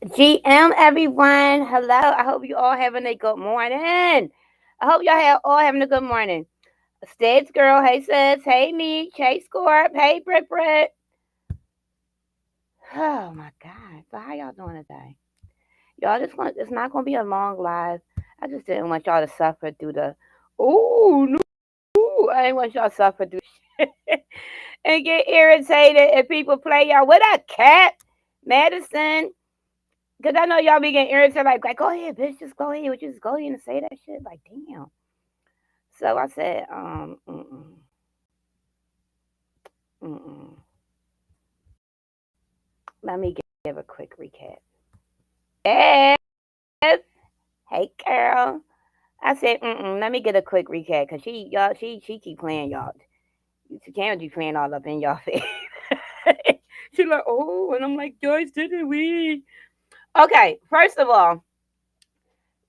GM, everyone. Hello. I hope you all having a good morning. I hope y'all all having a good morning. Steds girl, hey sis, hey me, Chase Scorp, hey Brit. Oh my God. So how y'all doing today? Y'all just want it's not gonna be a long live. I just didn't want y'all to suffer through the ooh no. I didn't want y'all to suffer through and get irritated if people play y'all with a cat. Madison. Cause I know y'all be getting irritated, like go ahead, bitch, just go ahead, just go ahead and say that shit, like damn. So I said, mm-mm. Let me give a quick recap. Yes, hey girl. I said, let me get a quick recap, cause she keep playing y'all. She can't be playing all up in y'all face. She like, oh, and I'm like, Joyce, didn't we? Okay, first of all,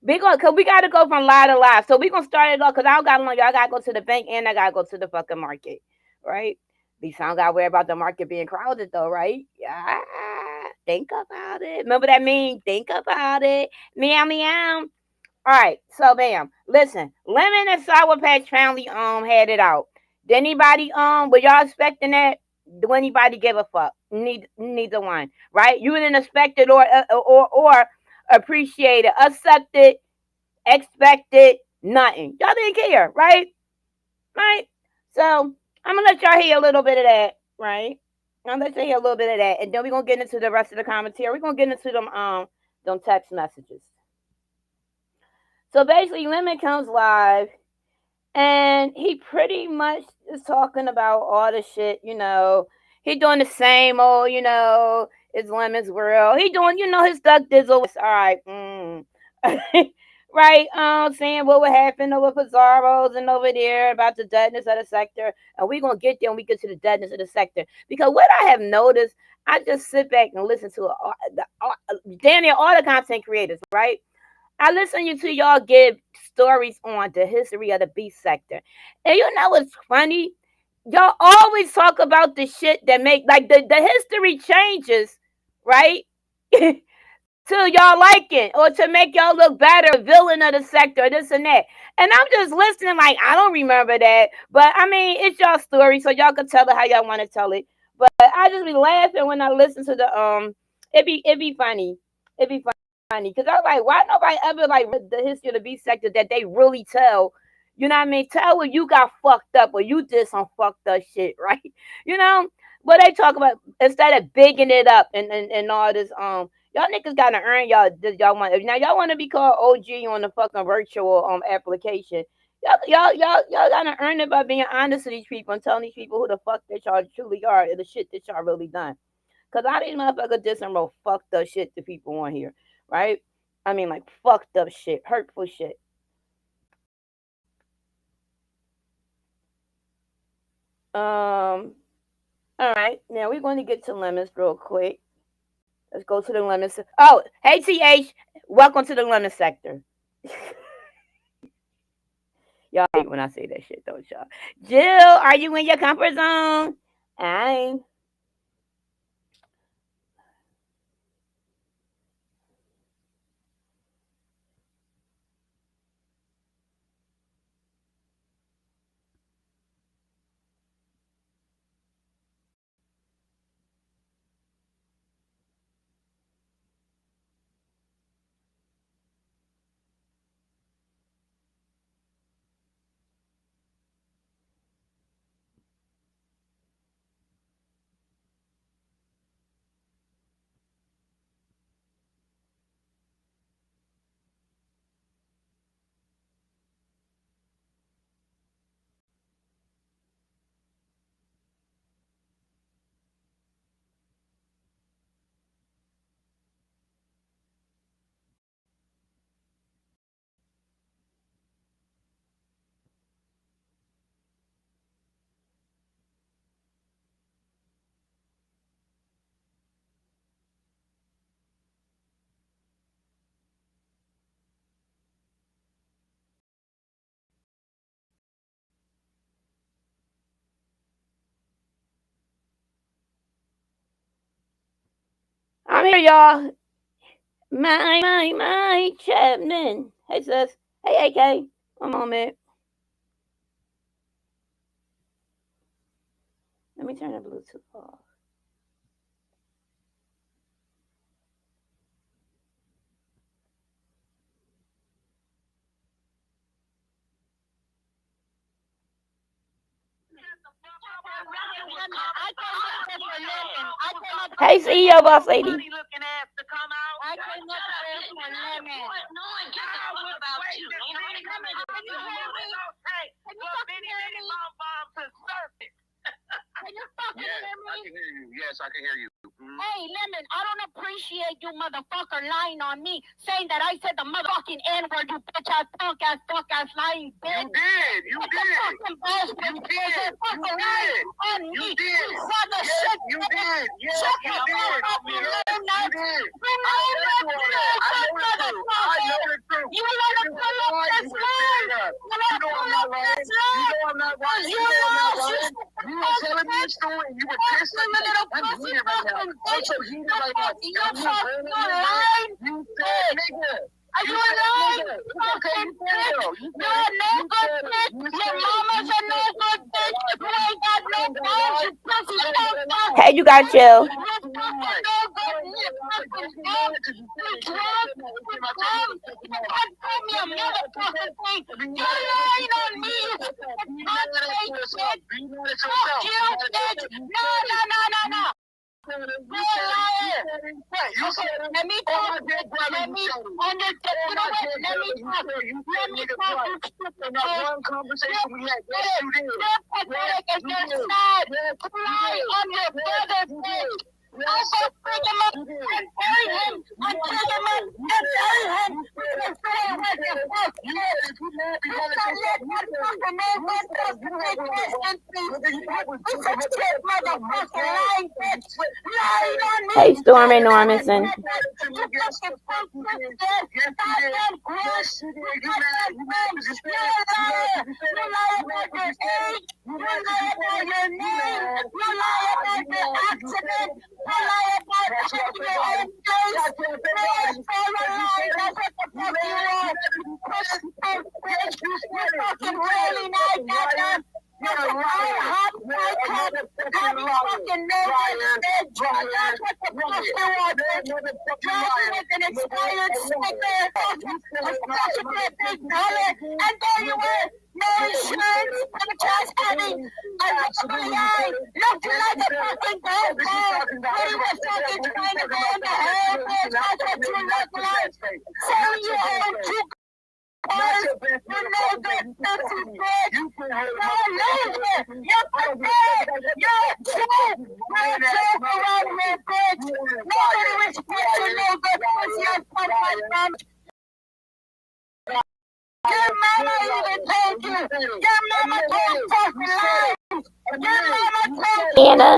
cause we gotta go from lie to lie. So we gonna start it off cause I don't got long. Y'all gotta go to the bank and I gotta go to the fucking market. Right? At least I don't gotta worry about the market being crowded though, right? Yeah. Think about it. Remember that meme? Think about it. Meow meow. Alright, so bam. Listen, Lemon and Sour Patch family had it out. Did anybody were y'all expecting that? Do anybody give a fuck? Neither one. Right? You didn't expect it or appreciate it, accept it, expected, nothing. Y'all didn't care, right? Right? So I'm gonna let y'all hear a little bit of that, right? I'm gonna let y'all hear a little bit of that, and then we're gonna get into the rest of the commentary. We're gonna get into them text messages. So basically Lemon comes live and he pretty much is talking about all the shit, He doing the same old, it's Lemon's world. He doing, his duck dizzle. All right. Right, saying what would happen over Pizarro's and over there about the deadness of the sector. And we're gonna get there when we get to the deadness of the sector. Because what I have noticed, I just sit back and listen to damn near all the content creators, right? I listen to y'all give stories on the history of the beef sector. And you know what's funny? Y'all always talk about the shit that make like the history changes, right? To y'all liking or to make y'all look better, villain of the sector, this and that. And I'm just listening like I don't remember that. But I mean it's y'all story, so y'all can tell it how y'all want to tell it. But I just be laughing when I listen to the it be funny. It be funny. Cause I was like, why nobody ever like the history of the beef sector that they really tell? You know what I mean? Tell when you got fucked up or you did some fucked up shit, right? You know? What they talk about instead of bigging it up and all this y'all niggas gotta earn y'all want now y'all want to be called OG on the fucking virtual application. Y'all gotta earn it by being honest to these people and telling these people who the fuck that y'all truly are and the shit that y'all really done. Cause all these motherfuckers did some real fucked up shit to people on here, right? I mean like fucked up shit, hurtful shit. Um. All right, now we're going to get to lemons real quick. Let's go to the lemons. Oh, hey TH, welcome to the lemon sector. Y'all hate when I say that shit, don't y'all? Jill, are you in your comfort zone? I. I'm here, y'all. My Chapman. Hey sis. Hey AK. One moment. Let me turn the Bluetooth off. Hey, CEO boss lady. Yes, I can hear you. Hey, Lemon, I don't appreciate you motherfucker lying on me, saying that I said the motherfucking N-word, you bitch ass, punk ass, fuck ass, lying bitch. You did. You did. You did. You did. Yes, you did. I know the truth. You want to pull up this line? You know I'm not lying. You know I'm not lying. You were telling me a story and you were pissed at me. I'm heated right now. I'm so heated right now. You said nigga. You lying? Okay, you said no. You're no good bitch. Your mama's a no good bitch. You ain't got no balls. You pussy. Hey, you got chill. No. Let me talk. Let me one conversation we had. Yes, you did. On your brother's page. I'm gonna bring him up and bury him and take him up and bury him. And say what the fuck. You Hey, Stormy Normandson. Your mama even told you. Your mama told fucking lies. Your mama told Anna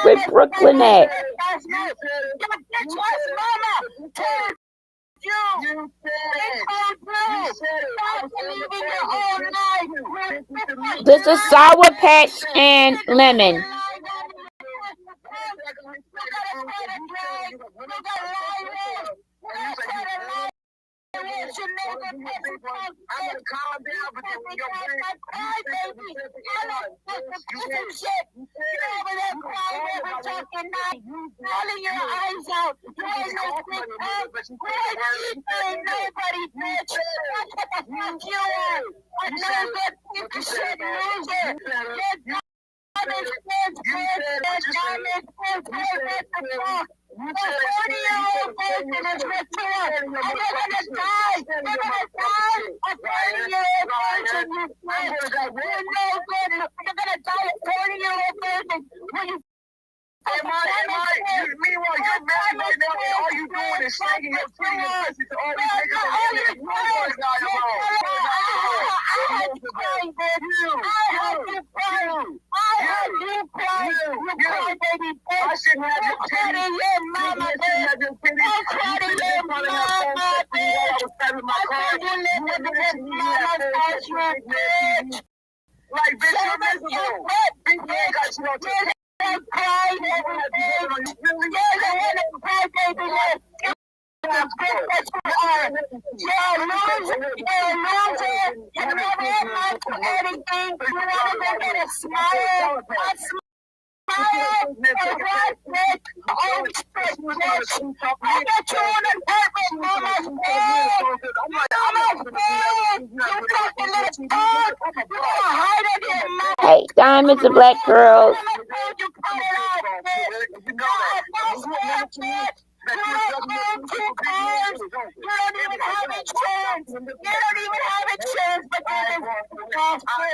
with Brooklyn at. Your bitch ass mama told you. They told you. Stop believing your own life. This is Sour Patch and Lemon. I'm gonna calm down, but then when your brain, calling your eyes out. You ain't no big punk. Ain't nobody, bitch. That's what the fuck you are. I know that piece of shit loser. A 40-year-old person is mature, and they're gonna die. They're gonna die. A 40-year-old person, you bitch. You're no good. You're gonna die. A 40-year-old person. When you meanwhile, you're mad right now, and all you doing is slanging your pretty pussy to all these niggas. I have you crying, bitch. I have you crying. You cry, baby, bitch. I shouldn't have your titty. Your mama, bitch. I'm crying to your mama, bitch. I told you live with this mama's house, you bitch. Like, bitch, you're miserable. Bitch, you ain't got you on TV. I'm crying every day. You're the one that cries, baby, bitch. You never amount to anything. You never get a smile. I got you on the purpose, mama's bed. Mama's bed. You fucking little dog. You gonna hide it in my Hey, Diamonds and Black Girls. you cut it out, bitch. You don't own 2 cars. You don't even have insurance. You don't even have insurance, but you're the bastard.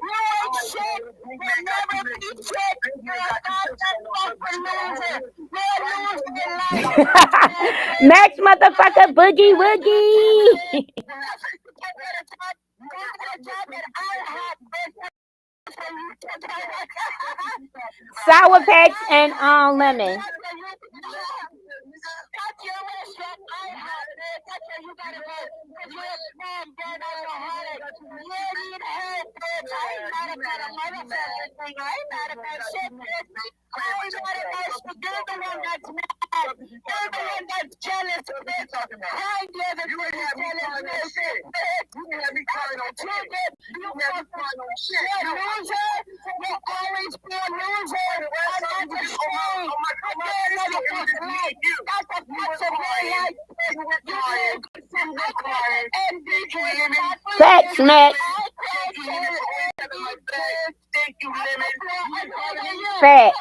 You ain't shit. You'll never be shit. You're a goddamn fucking loser. You're a loser in life. Max motherfucker Boogie Woogie. Sour Patch and lemon. Facts, Max. Facts.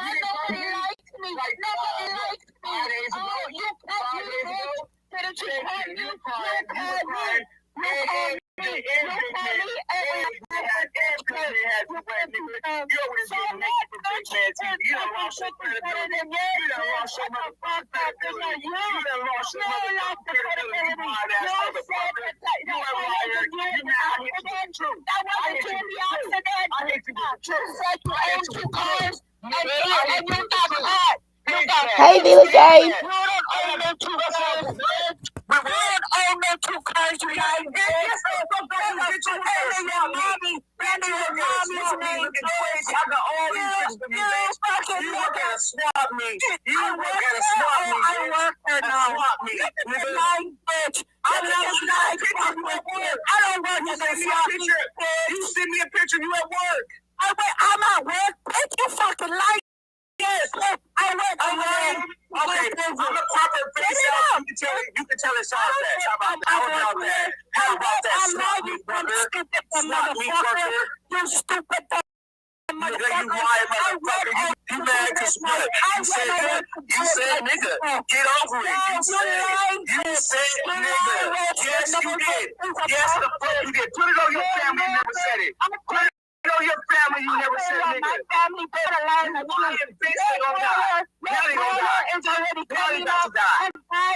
Hey, Vila J. You send me a picture, you at work. I'm at work. Take your fucking life. Yes, I work. Okay, I'm a proper face out. You can tell it's all that. How about that? How about that? Slap me, brother. Slap me, brother. You stupid motherfucker. You lying motherfucker. You mad cause what? You said nigga. Get over it. You said nigga. Yes, you did. Yes, the fuck you did. Put it on your family. You never said it. Put it on your family. You never said nigga. My family better learn that you ain't bitch. They gonna die. Now they gonna die. Now they about to die.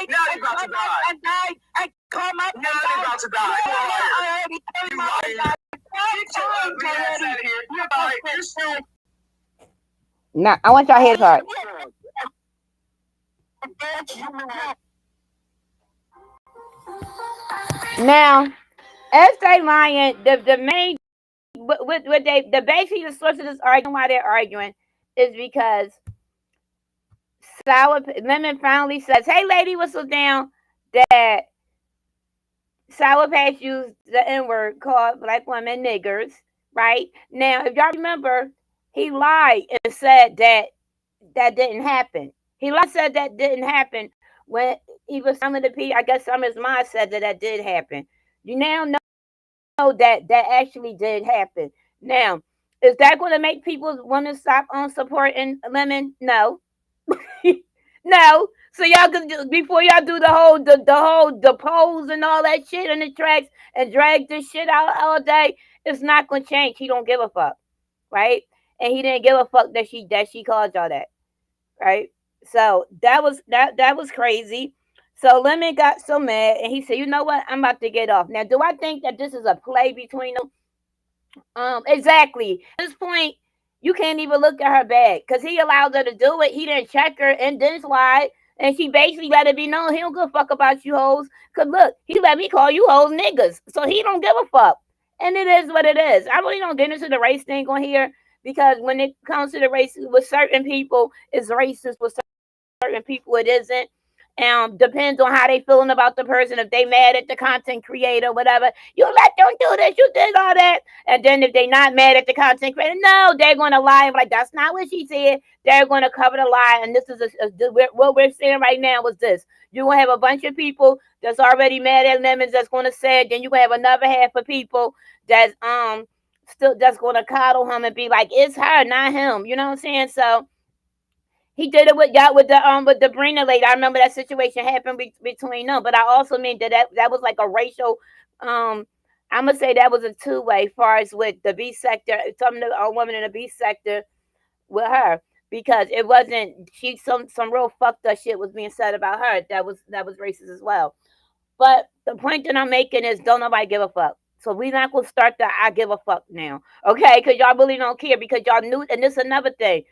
Now they about to die. And come up. Now they about to die. You already paid my life. Now, I want y'all to hear this part. Now, as they lying, the main what they the basically the source of this argument, why they're arguing, is because Lemon finally says, "Hey, lady, whistle down," that Sour Patch used the N-word, called black women niggers. Right now, if y'all remember, he lied and said that didn't happen. He lied and said that didn't happen when he was some of the people. I guess some of his mom said that did happen. You now know that actually did happen. Now, is that going to make people want to stop on supporting Lemon? No. No. So y'all can just, before y'all do the whole polls and all that shit in the tracks and drag this shit out all day, it's not gonna change. He don't give a fuck, right? And he didn't give a fuck that she called y'all that, right? So that was crazy. So Lemon got so mad and he said, "You know what? I'm about to get off." Now, do I think that this is a play between them? Exactly. At this point, you can't even look at her bag because he allowed her to do it. He didn't check her and then slide. And she basically let it be known he don't give a fuck about you hoes. Because look, he let me call you hoes niggas. So he don't give a fuck. And it is what it is. I really don't get into the race thing on here because when it comes to the race with certain people, it's racist. With certain people, it isn't. Depends on how they feeling about the person. If they mad at the content creator, whatever, you let them do this, you did all that. And then if they not mad at the content creator, no, they're going to lie and be like, that's not what she said. They're going to cover the lie. And this is what we're saying right now is this. You're going to have a bunch of people that's already mad at Lemons that's going to say it. Then you're going to have another half of people that's still that's going to coddle him and be like, it's her, not him. You know what I'm saying? So he did it with the Brina lady. I remember that situation happened between them. But I also mean that was like a racial. I'm gonna say that was a two-way, as far as with the B sector, a woman in the B sector with her, because it wasn't some real fucked up shit was being said about her that was racist as well. But the point that I'm making is don't nobody give a fuck. So we're not gonna start the I give a fuck now, okay? Because y'all really don't care because y'all knew. And this is another thing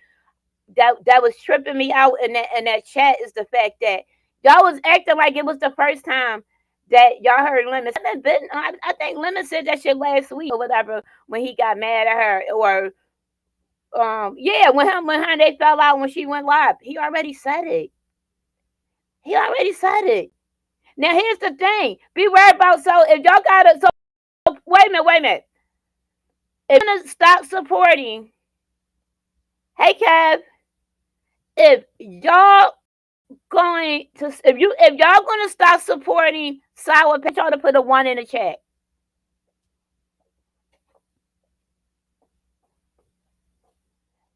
that was tripping me out in that chat is the fact that y'all was acting like it was the first time that y'all heard Lemon. I think Lemon said that shit last week or whatever when he got mad at her, or yeah, when they fell out when she went live. He already said it. Now here's the thing. Be worried about, so if y'all gotta, so wait a minute. If you're gonna stop supporting, hey Kev, if y'all gonna stop supporting Sour Patch, y'all to put a 1 in the chat.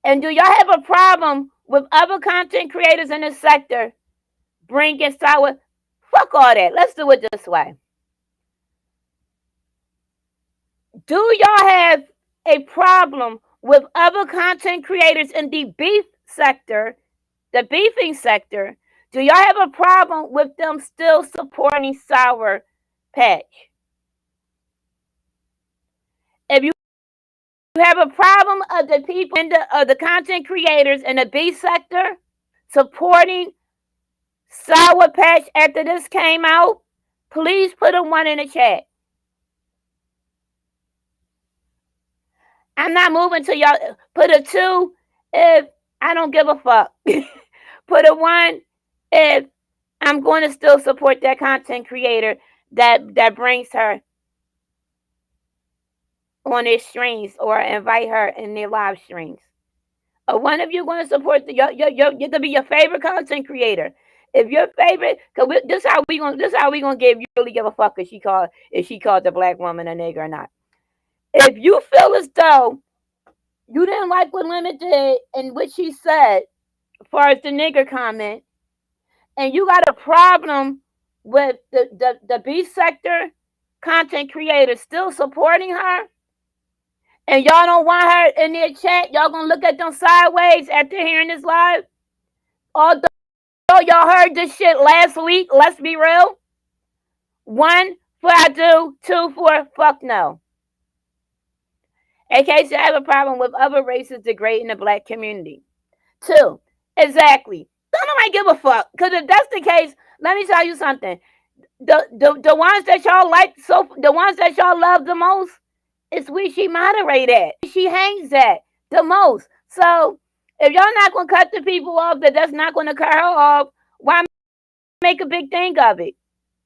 And do y'all have a problem with other content creators in the sector bringing Sour? Fuck all that. Let's do it this way. Do y'all have a problem with other content creators in the beef sector, the beefing sector? Do y'all have a problem with them still supporting Sour Patch? If you have a problem of the people of the content creators in the beef sector supporting Sour Patch after this came out, please put a 1 in the chat. I'm not moving till y'all put a 2 if I don't give a fuck. Put a 1 if I'm going to still support that content creator that brings her on their streams or invite her in their live streams. Or one of you going to support you're gonna be your favorite content creator. If your favorite, cause this how we gonna give you really give a fuck if she called the black woman a nigger or not. If you feel as though you didn't like what Lemon did and what she said, as far as the nigger comment, and you got a problem with the B sector content creators still supporting her, and y'all don't want her in their chat, y'all gonna look at them sideways after hearing this live? Although y'all heard this shit last week, let's be real. 1 for I do, 2 for fuck no. Okay, so I have a problem with other races degrading the black community. 2, exactly. Don't nobody give a fuck. Because if that's the case, let me tell you something. The ones that y'all like, so the ones that y'all love the most, is where she moderate at. She hangs at the most. So if y'all not gonna cut the people off that's not gonna cut her off, why make a big thing of it?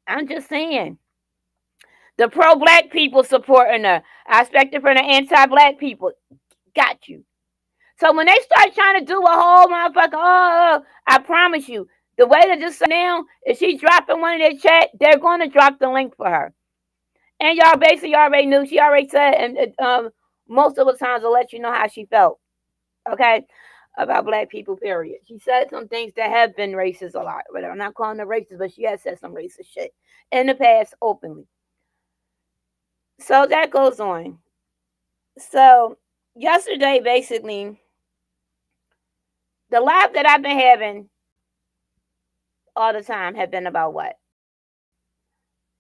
I'm just saying. The pro-black people supporting her. I expect it from the anti-black people. Got you. So when they start trying to do a whole motherfucker, I promise you, the way to just now, if she's dropping one in their chat, they're going to drop the link for her. And y'all basically already knew. She already said, and most of the times will let you know how she felt. Okay? About black people, period. She said some things that have been racist a lot. But I'm not calling her racist, but she has said some racist shit in the past openly. So that goes on. So yesterday, basically, the live that I've been having all the time have been about what?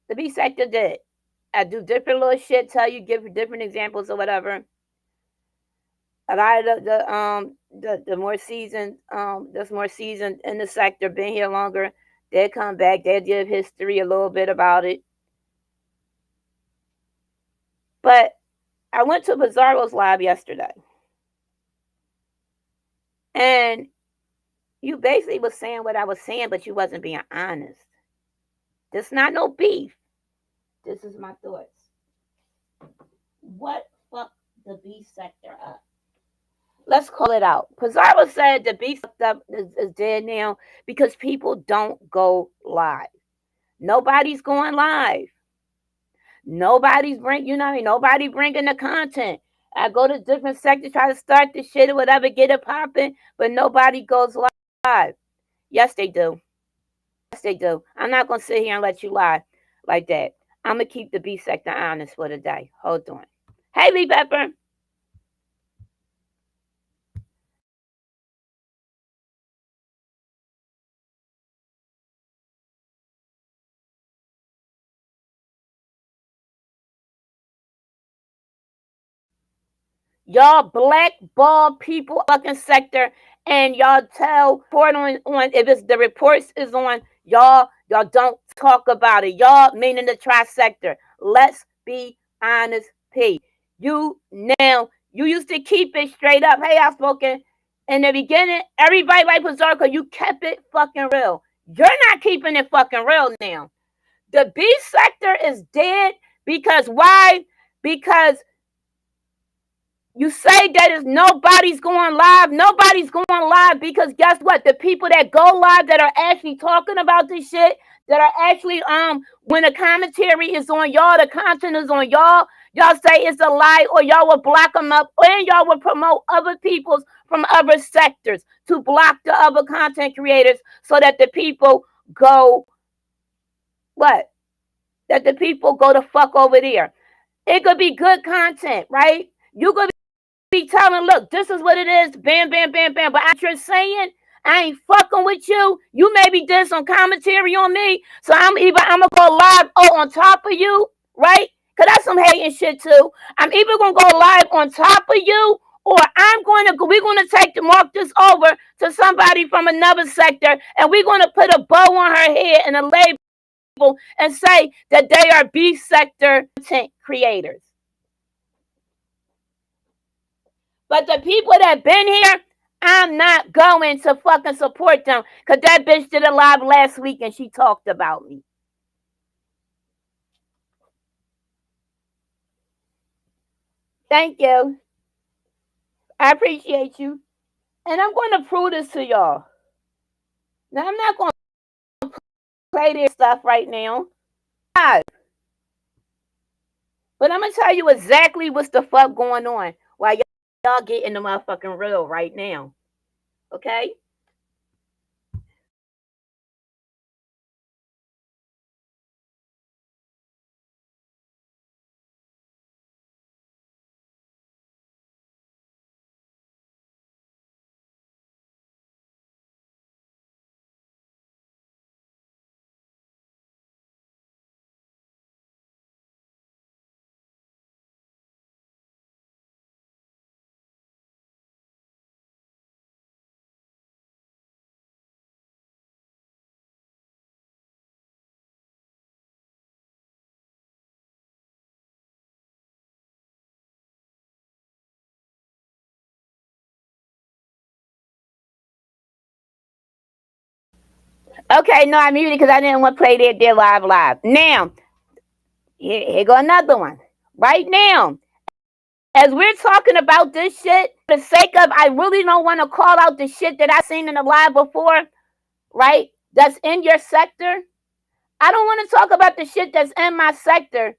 The B sector did. I do different little shit, tell you, give different examples or whatever. A lot of the more seasoned, that's more seasoned in the sector, been here longer, they'll come back, they'll give history a little bit about it. But I went to Bizarro's live yesterday. And You basically was saying what I was saying, but you wasn't being honest. This not no beef. This is my thoughts. What fucked the B sector up? Let's call it out. Pizarro said the B sector is dead now because people don't go live. Nobody's going live. Nobody's nobody bringing the content. I go to different sectors, try to start the shit or whatever, get it popping, but nobody goes live. Yes, they do. Yes, they do. I'm not gonna sit here and let you lie like that. I'm gonna keep the B sector honest for the day. Hold on. Hey, Lee Pepper. Y'all blackball people fucking sector, and y'all tell report on if it's the reports is on y'all don't talk about it. Y'all meaning the tri sector. Let's be honest, P. You used to keep it straight up. Hey, I've spoken in the beginning. Everybody like Berserker, you kept it fucking real. You're not keeping it fucking real now. The B sector is dead because why? Because you say that is nobody's going live. Nobody's going live because guess what? The people that go live that are actually talking about this shit, that are actually when the commentary is on y'all, the content is on y'all, y'all say it's a lie, or y'all will block them up, and y'all will promote other people's from other sectors to block the other content creators so that the people go what? That the people go the fuck over there. It could be good content, right? You could be telling, look, this is what it is, bam, bam, bam, bam. But you're saying, I ain't fucking with you. You maybe did some commentary on me, so I'm gonna go live on top of you, right? Cause that's some hating shit too. I'm either gonna go live on top of you, or we're gonna mark this over to somebody from another sector, and we're gonna put a bow on her head and a label and say that they are B sector content creators. But the people that been here, I'm not going to fucking support them. Because that bitch did a live last week and she talked about me. Thank you. I appreciate you. And I'm going to prove this to y'all. Now, I'm not going to play this stuff right now. But I'm going to tell you exactly what's the fuck going on while y'all get in the motherfucking real right now. Okay? Okay, no, I muted because I didn't want to play their live. Now, here go another one. Right now, as we're talking about this shit, for the sake of, I really don't want to call out the shit that I seen in the live before, right? That's in your sector. I don't want to talk about the shit that's in my sector,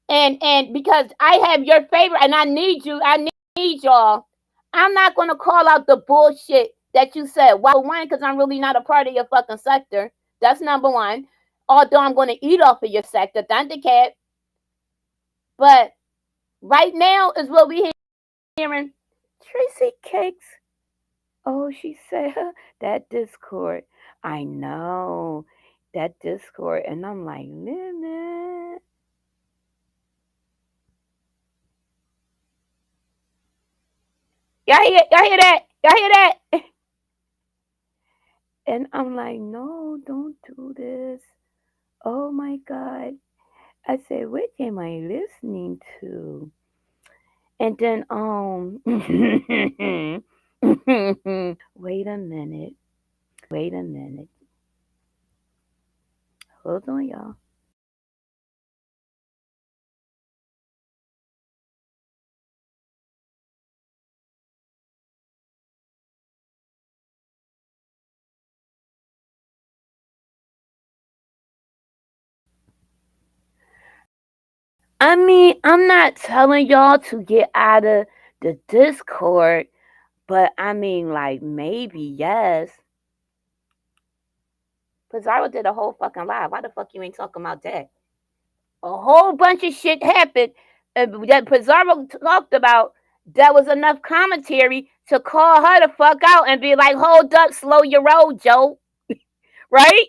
and because I have your favorite, and I need y'all. I'm not going to call out the bullshit that you said. Well, one, because I'm really not a part of your fucking sector. That's number one. Although I'm going to eat off of your sector, Thundercat. But right now is what we hearing. Tracy Cakes. Oh, she said that Discord. I know that Discord, and I'm like, man. Y'all hear that? Y'all hear that? And I'm like, no, don't do this. Oh my God. I said, what am I listening to? And then, wait a minute. Wait a minute. Hold on, y'all. I mean, I'm not telling y'all to get out of the Discord, but I mean, like, maybe yes. Pizarro did a whole fucking live. Why the fuck you ain't talking about that? A whole bunch of shit happened that Pizarro talked about. That was enough commentary to call her the fuck out and be like, hold up, slow your roll, Joe. Right?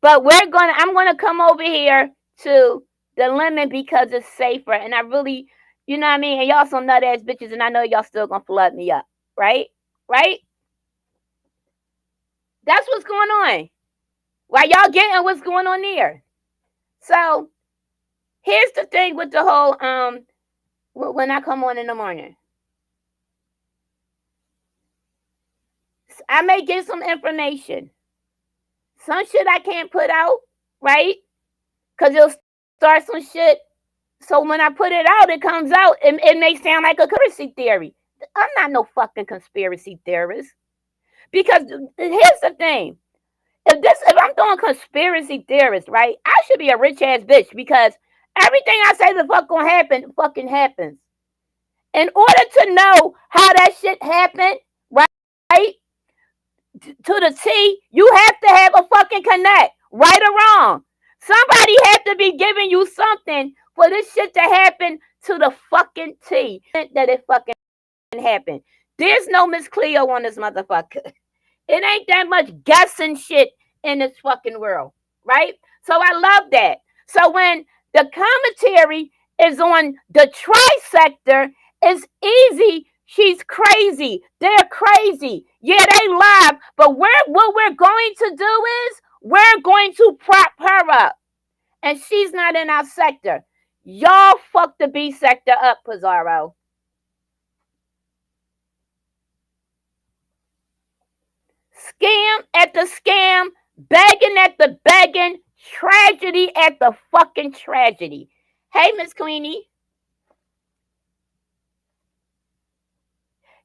But I'm gonna come over here to the lemon because it's safer. And I really, you know what I mean? And y'all some nut ass bitches, and I know y'all still gonna flood me up. Right? Right? That's what's going on. Why y'all getting what's going on there? So here's the thing with the whole when I come on in the morning. I may get some information. Some shit I can't put out, right? Because it'll start some shit. So when I put it out, it comes out. It may sound like a conspiracy theory. I'm not no fucking conspiracy theorist. Because here's the thing. If I'm doing conspiracy theorist, right, I should be a rich ass bitch because everything I say the fuck gonna happen fucking happens. In order to know how that shit happened, right, to the T, you have to have a fucking connect, right or wrong. Somebody have to be giving you something for this shit to happen to the fucking T that it fucking happened. There's no Miss Cleo on this motherfucker. It ain't that much guessing shit in this fucking world, right? So I love that. So when the commentary is on the trisector, it's easy. She's crazy. They're crazy. Yeah, they live. But what we're going to do is we're going to prop her up. And she's not in our sector. Y'all fuck the B sector up, Pizarro. Scam at the scam, begging at the begging, tragedy at the fucking tragedy. Hey, Miss Queenie.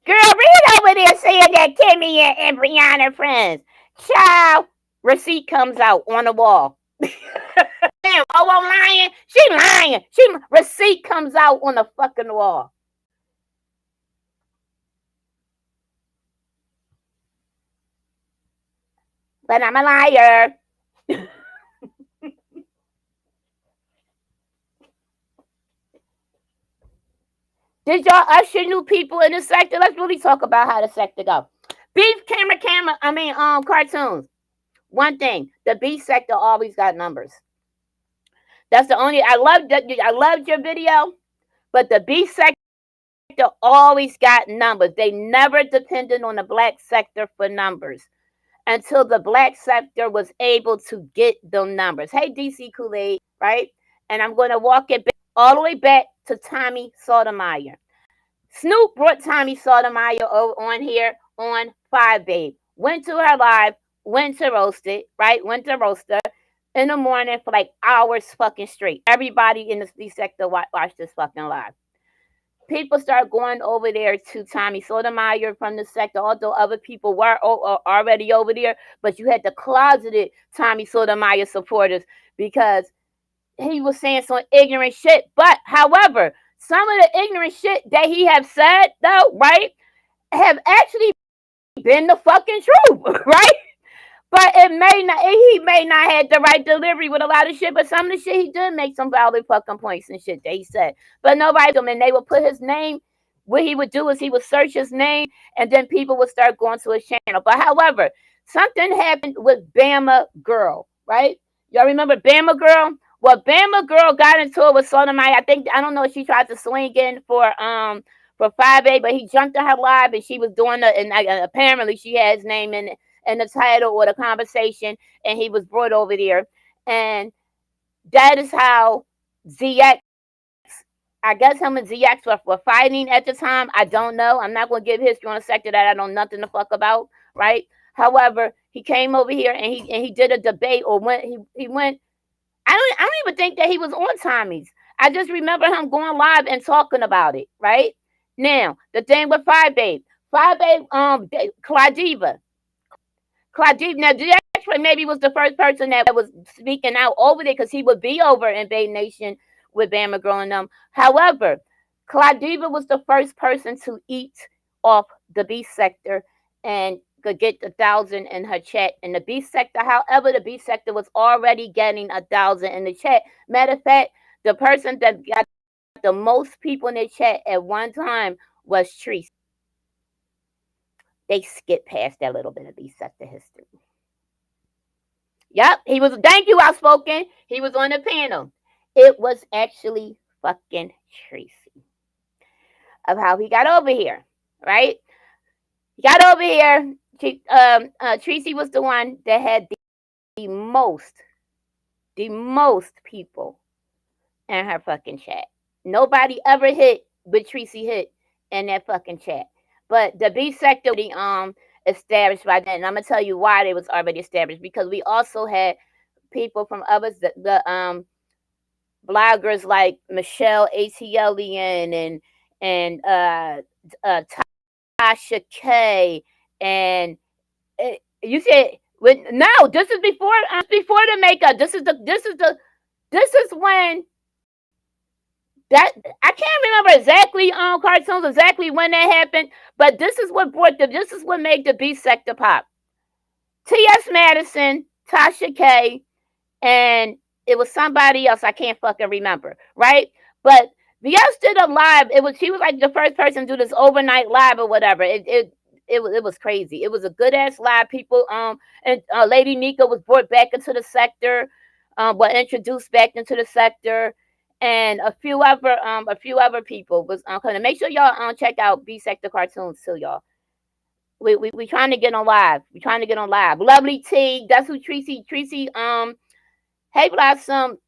Girl, read over there saying that Kimmy and Brianna friends. Child, receipt comes out on the wall. Damn, oh, I'm lying. She lying. Receipt comes out on the fucking wall. But I'm a liar. Did y'all usher new people in the sector? Let's really talk about how the sector go. Beef cartoons. One thing, the B sector always got numbers. That's the only I loved your video, but the B sector always got numbers. They never depended on the black sector for numbers until the black sector was able to get them numbers. Hey, DC Kool-Aid, right? And I'm going to walk it back, all the way back to Tommy Sotomayor. Snoop brought Tommy Sotomayor on here on Five Babe. Went to her live, went to roast it, right? Went to roast her in the morning for like hours fucking straight. Everybody in the sector watched this fucking live. People start going over there to Tommy Sotomayor from the sector, although other people were already over there, but you had the closeted Tommy Sotomayor supporters because he was saying some ignorant shit. But however, some of the ignorant shit that he have said though, right, have actually been the fucking truth, right? But he may not have the right delivery with a lot of shit, but some of the shit he did make some valid fucking points and shit that he said. But nobody them, and they would put his name. What he would do is he would search his name, and then people would start going to his channel. But however, something happened with Bama Girl, right? Y'all remember Bama Girl? Well, Bama Girl got into it with Sotomayor. I don't know if she tried to swing in for 5A, but he jumped on her live and she was doing it, and apparently she had his name in the title or the conversation, and he was brought over there. And that is how ZX, I guess him and ZX were fighting at the time. I don't know. I'm not going to give history on a sector that I know nothing the fuck about, right? However, he came over here and he did a debate or he went. I don't even think that he was on Tommy's. I just remember him going live and talking about it. Right now, the thing with Five Babe, Claudiva. Now, actually maybe was the first person that was speaking out over there because he would be over in Bay Nation with Bama growing them. However, Claudiva was the first person to eat off the B sector and could get 1,000 in her chat in the B sector. However, the B sector was already getting 1,000 in the chat. Matter of fact, the person that got the most people in the chat at one time was Treese. They skipped past that little bit of B sector history. Yep, he was. Thank you, Outspoken. He was on the panel. It was actually fucking Tracy of how he got over here, right? He got over here. Tracy was the one that had the most people in her fucking chat. Nobody ever hit, but Tracy hit in that fucking chat. But the B sector, established by then. And I'm gonna tell you why they was already established because we also had people from others, the bloggers like Michelle Atlian and Tasha K and you said no. This is before the makeup. This is when that I can't remember exactly cartoons exactly when that happened, but this is what made the B sector pop. T.S. Madison, Tasha K, and it was somebody else I can't fucking remember, right? But VS did a live. She was like the first person to do this overnight live or whatever. It was crazy. It was a good ass live. People and Lady Nika was brought back into the sector, was introduced back into the sector, and a few other people was coming. Make sure y'all check out B sector cartoons too, y'all. We trying to get on live. We trying to get on live. Lovely T, that's who Tracy Hey Blossom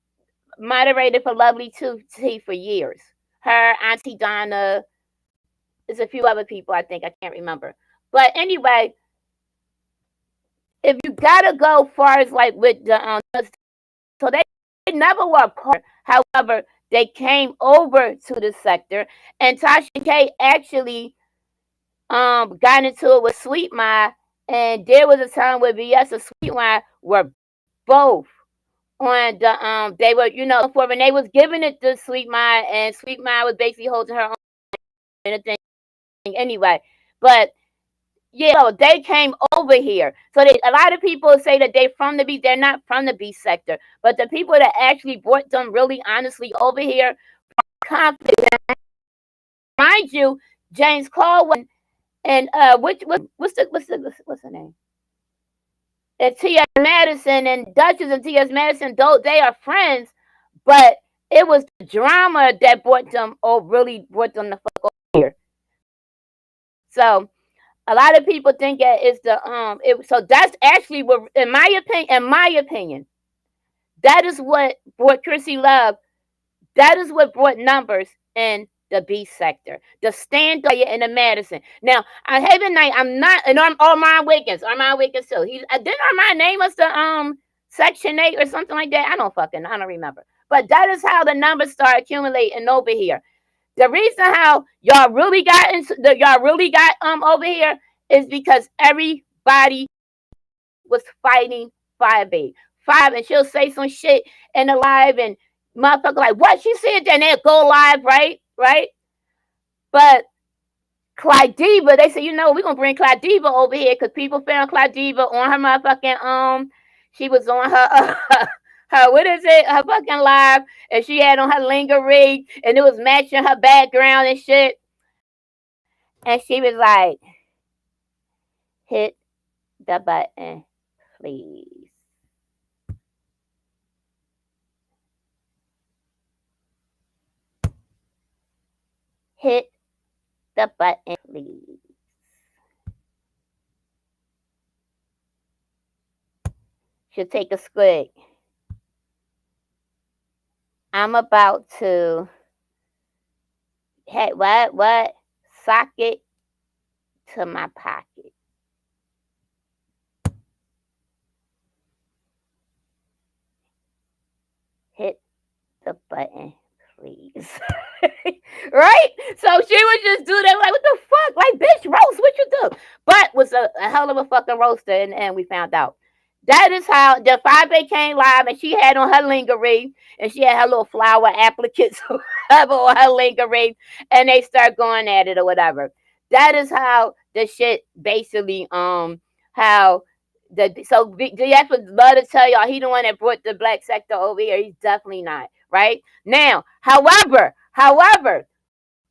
moderated for Lovely T for years. Her, Auntie Donna, there's a few other people I think I can't remember. But anyway, if you gotta go far as like with the so they never were part. However, they came over to the sector, and Tasha K actually got into it with Sweet Ma, and there was a time where VS and Sweet Ma were both on the they were for when they was giving it to Sweet Ma, and Sweet Ma was basically holding her own anything anyway. But yeah, they came over here. So a lot of people say that they're from the B. They're not from the B sector, but the people that actually brought them really honestly over here, confident. Mind you, James Caldwell and what's her name? And T.S. Madison and Duchess and T.S. Madison, though they are friends, but it was the drama that really brought them the fuck over here. So a lot of people think that it's so that's actually what, in my opinion, that is what brought Chrissy Love. That is what brought numbers in the B sector, the stand in the Madison. Now, I Haven Night, I'm not, and Armand Wiggins too. Didn't Armand name us the Section 8 or something like that? I don't remember. But that is how the numbers start accumulating over here. The reason how y'all really got over here is because everybody was fighting Five Babe. And she'll say some shit in the live and motherfucker like, what she said, then they'll go live, right? But Claudiva, they said, we're gonna bring Claudiva over here because people found Claudiva on her motherfucking she was on her her what is it? Her fucking live, and she had on her lingerie and it was matching her background and shit. And she was like, hit the button, please. Hit the button, please. Should take a squig. I'm about to what? Sock it to my pocket. the button, please. Right? So she would just do that, like, what the fuck? Like, bitch, roast, what you do? But was a hell of a fucking roaster, and we found out. That is how the 5A came live, and she had on her lingerie, and she had her little flower applicants or whatever on her lingerie, and they start going at it or whatever. That is how the shit basically how DX would love to tell y'all he the one that brought the black sector over here. He's definitely not, right? Now, however,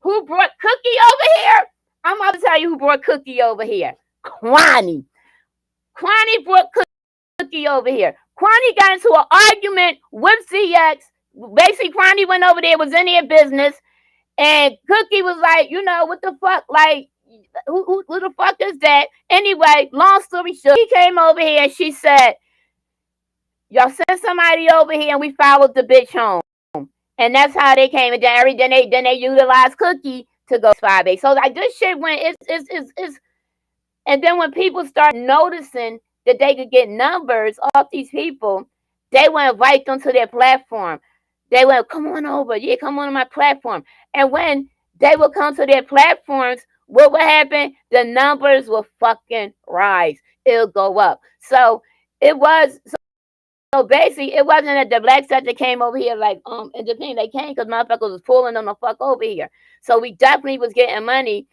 who brought Cookie over here? I'm about to tell you who brought Cookie over here. Kwani. Kwani brought Cookie over here. Kwani got into an argument with CX. Basically, Kwani went over there, was in their business, and Cookie was like, what the fuck? Like, who the fuck is that? Anyway, long story short, she came over here and she said, y'all sent somebody over here and we followed the bitch home. And that's how they came. And then they utilized Cookie to go 5A. So like this shit went, it's and then when people start noticing that they could get numbers off these people, they would invite them to their platform. They would come on over. Yeah, come on my platform. And when they would come to their platforms, what would happen? The numbers will fucking rise. It'll go up. So it was so basically it wasn't that the black sector came over here like independent. They came because motherfuckers was pulling them the fuck over here. So we definitely was getting money.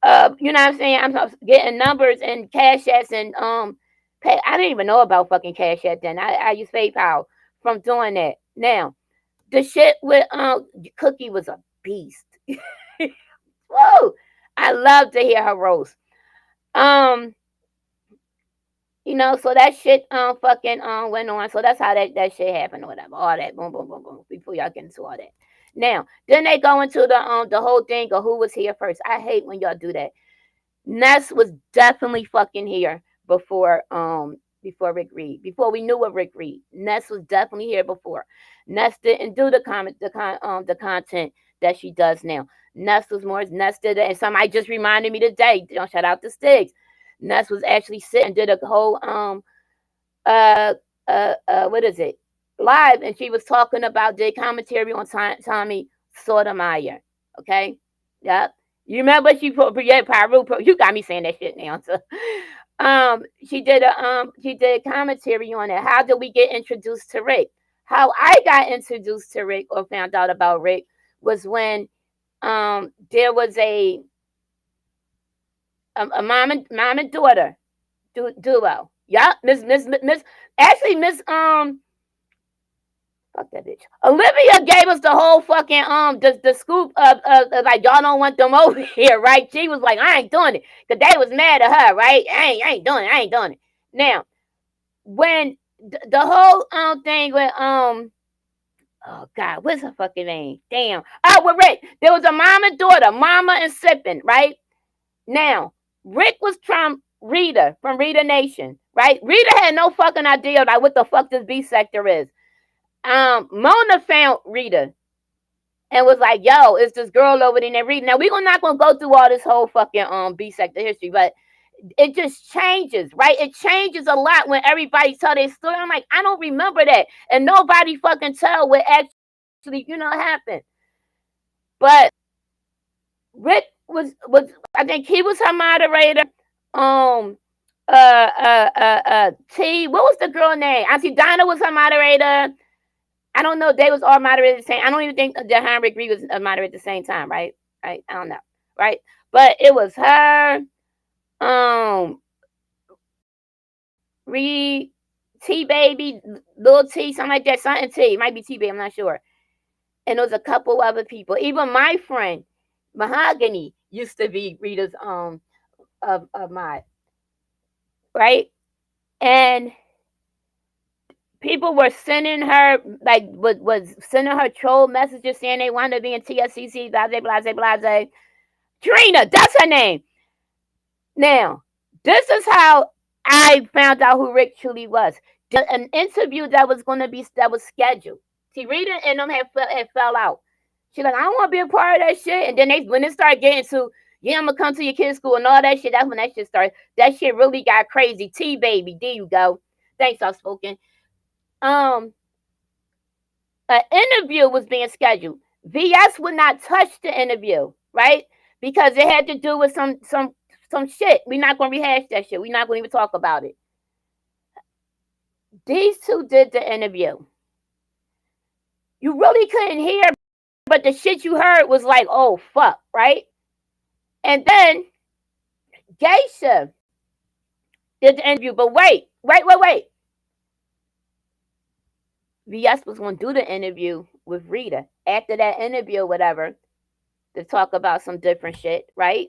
You know what I'm saying? I'm getting numbers and cash apps and pay. I didn't even know about fucking cash app then. I used PayPal from doing that. Now, the shit with Cookie was a beast. Whoa! I love to hear her roast. So that shit fucking went on. So that's how that shit happened or whatever. All that boom boom boom boom before y'all get into all that. Now, then they go into the whole thing of who was here first. I hate when y'all do that. Ness was definitely fucking here before Rick Reed. Before we knew of Rick Reed. Ness was definitely here before. Ness didn't do the content that she does now. Ness did it, and somebody just reminded me today. Shout out to Stiggs. Ness was actually sitting and did a whole what is it? Live, and she was talking about the commentary on Tommy Sotomayor. Okay? Yep. You remember she put Pyru? You got me saying that shit now. So, she did a commentary on it. How did we get introduced to Rick? How I got introduced to Rick or found out about Rick was when there was a mom and daughter duo. Yeah, Miss fuck that bitch. Olivia gave us the whole fucking the scoop of like y'all don't want them over here, right? She was like, I ain't doing it. Cause they was mad at her, right? I ain't doing it. Now, when the whole thing with oh God, what's her fucking name? Damn. Oh, with Rick. There was a mom and daughter, Mama and Sippin', right? Now, Rick was from Rita Nation, right? Rita had no fucking idea like what the fuck this B sector is. Mona found Rita and was like, yo, it's this girl over there named Rita. Now we're not gonna go through all this whole fucking B sector history, but it just changes, right? It changes a lot when everybody tell their story. I'm like, I don't remember that. And nobody fucking tell what actually, happened. But Rick was I think he was her moderator. T, what was the girl name? Auntie Donna was her moderator. I don't know. They was all moderated at the same. I don't even think Jahan Rick Reed was moderated at the same time, right? Right? I don't know, right? But it was her, Reed, T Baby, Little T, something like that, something T. It might be T Baby, I'm not sure. And there was a couple other people. Even my friend Mahogany used to be Rita's of mod, right? And people were sending her like was sending her troll messages saying they wanted to be in TSCC, blase. Trina, that's her name. Now, this is how I found out who Rick truly was. An interview that was scheduled. See, Rita and them had fell out. She's like, I don't want to be a part of that shit. And then when it started getting to, yeah, I'm gonna come to your kid's school and all that shit, that's when that shit started. That shit really got crazy. T, baby, there you go. Thanks, I've spoken. an interview was being scheduled. VS would not touch the interview, right? Because it had to do with some shit. We're not gonna rehash that shit. We're not gonna even talk about it. These two did the interview. You really couldn't hear, but the shit you heard was like, oh fuck, right? And then Geisha did the interview, but wait. VS was gonna do the interview with Rita after that interview, or whatever, to talk about some different shit, right?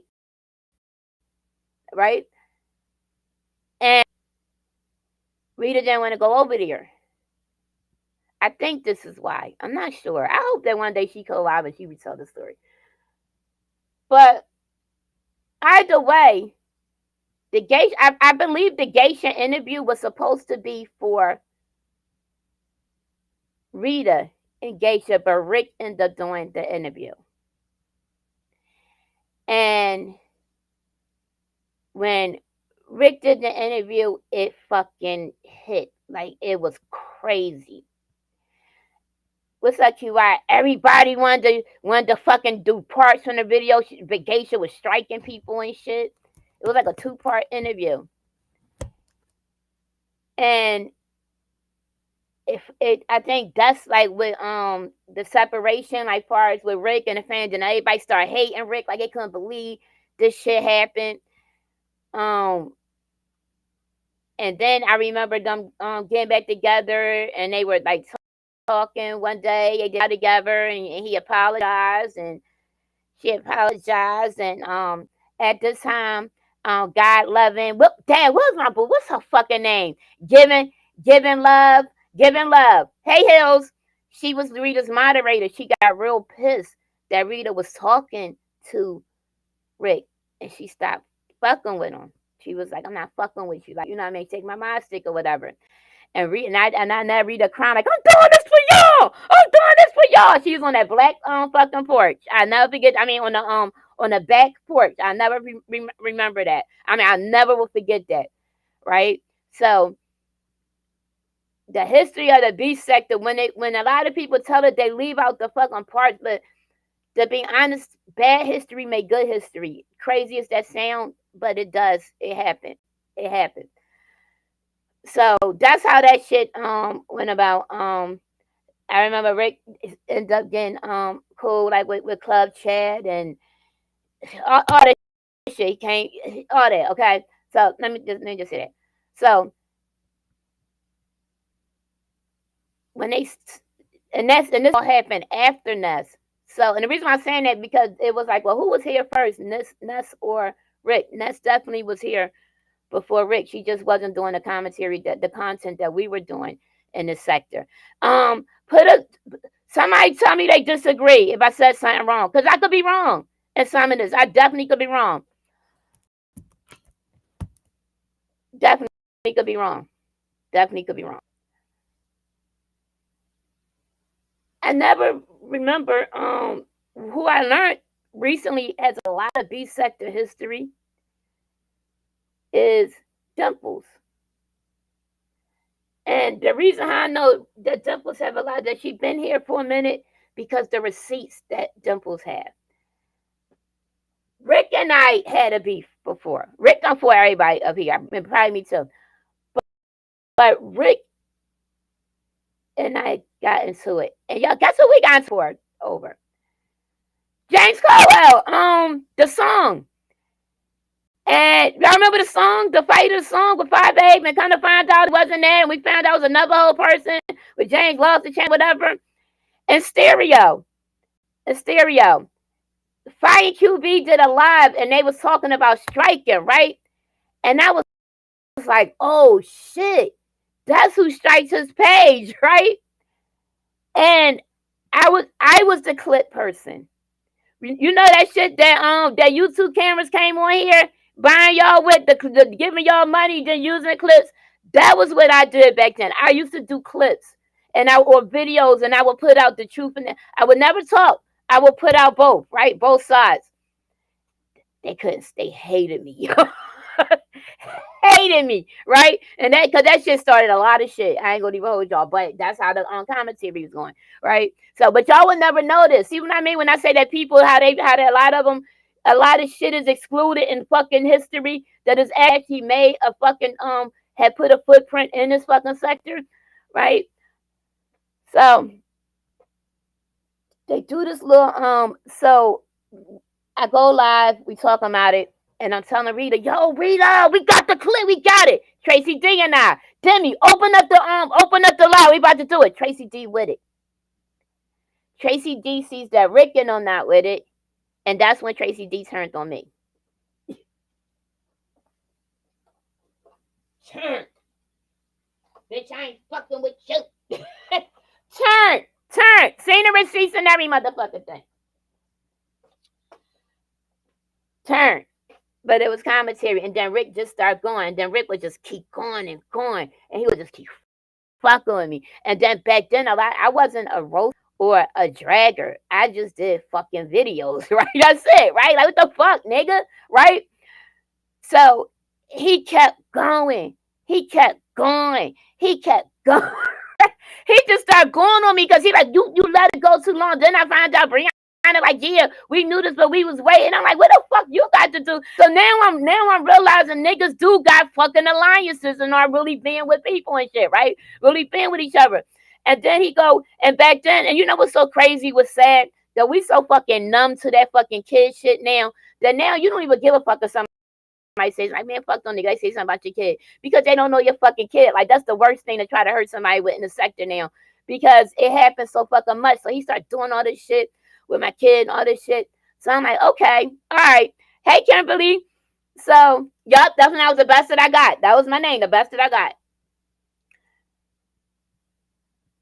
Right? And Rita didn't want to go over there. I think this is why. I'm not sure. I hope that one day she could live and she would tell the story. But either way, the Geisha, I believe the Geisha interview was supposed to be for Rita and Geisha, but Rick ended up doing the interview. And when Rick did the interview, it fucking hit. Like, it was crazy. What's up, QI? Everybody wanted to fucking do parts from the video. Geisha was striking people and shit. It was like a 2-part interview. And I think that's like with the separation, like far as with Rick and the fans, and everybody started hating Rick, like they couldn't believe this shit happened. And then I remember them getting back together, and they were like talking one day. They got together, and he apologized, and she apologized, and at this time, God loving. What's her fucking name? Giving love. Hey Hills, she was Rita's moderator. She got real pissed that Rita was talking to Rick, and she stopped fucking with him. She was like, I'm not fucking with you. Like, you know what I mean? Take my mind stick or whatever. And I never Rita crying like, I'm doing this for y'all. She was on that black fucking porch. I never forget. I mean, on the back porch. I never remember that. I mean, I never will forget that. Right? So the history of the B sector, when a lot of people tell it, they leave out the fucking parts. But to be honest, bad history make good history. Crazy as that sound, but it does. It happened. So that's how that shit went about. I remember Rick ended up getting cool like with Club Chad and all that shit. He came, all that. Okay, so let me just say that. So when this all happened after Ness. So, and the reason why I'm saying that, because it was like, well, who was here first, Ness or Rick? Ness definitely was here before Rick. She just wasn't doing the commentary, the content that we were doing in this sector. Somebody tell me they disagree if I said something wrong, because I could be wrong in some of this. I definitely could be wrong. Definitely could be wrong. I never remember who I learned recently has a lot of B sector history is Dimples. And the reason how I know that Dimples have a lot, that she's been here for a minute, because the receipts that Dimples have. Rick and I had a beef before. Rick done for everybody up here. Probably me too. But Rick and I got into it. And y'all, guess what we got into it over? James Caldwell, the song. And y'all remember the song, the fight of the song with 5'8", and kind of found out it wasn't there, and we found out it was another whole person with James lost the chance, whatever. And Stereo. Fire QB did a live, and they was talking about striking, right? And I was like, oh shit, that's who strikes his page, right? And I was the clip person. You know that shit that YouTube cameras came on here buying y'all with the giving y'all money, then using the clips. That was what I did back then. I used to do clips or videos, and I would put out the truth, and I would never talk. I would put out both, right? Both sides. They couldn't. They hated me. hated me, right? And that, because that shit started a lot of shit. I ain't gonna even hold y'all, but that's how the commentary was going, right? So, but y'all would never know this. See what I mean when I say that people, how they a lot of them, a lot of shit is excluded in fucking history that is actually made a fucking had put a footprint in this fucking sector, right? So they do this little so I go live, we talk about it, and I'm telling Rita, yo, Rita, we got the clip, we got it. Tracy D and I. Demi, open up the live, we about to do it. Tracy D with it. Tracy D sees that Rick and I'm not with it, and that's when Tracy D turned on me. Turn. Bitch, I ain't fucking with you. Turn. Seen the receipts and every motherfucking thing. Turn. But it was commentary, and then Rick just started going, and then Rick would just keep going and going, and he would just keep fucking with me. And then back then, I wasn't a roast or a dragger. I just did fucking videos, right? That's it, right? Like, what the fuck, nigga, right? So he kept going. He kept going. He just started going on me because he like, you let it go too long. Then I find out Brianna like, yeah, we knew this, but we was waiting. I'm like, what the fuck you got to do? So now I'm realizing niggas do got fucking alliances and are really being with people and shit, right? Really being with each other. And then he go, and back then, and you know what's so crazy, what's sad? That we so fucking numb to that fucking kid shit now, that now you don't even give a fuck if somebody says, like, man, fuck them niggas, they say something about your kid. Because they don't know your fucking kid. Like, that's the worst thing to try to hurt somebody with in the sector now. Because it happens so fucking much. So he started doing all this shit with my kid and all this shit. So I'm like, okay, all right. Hey, Kimberly. So, yup, that's when I was the best that I got. That was my name, the best that I got.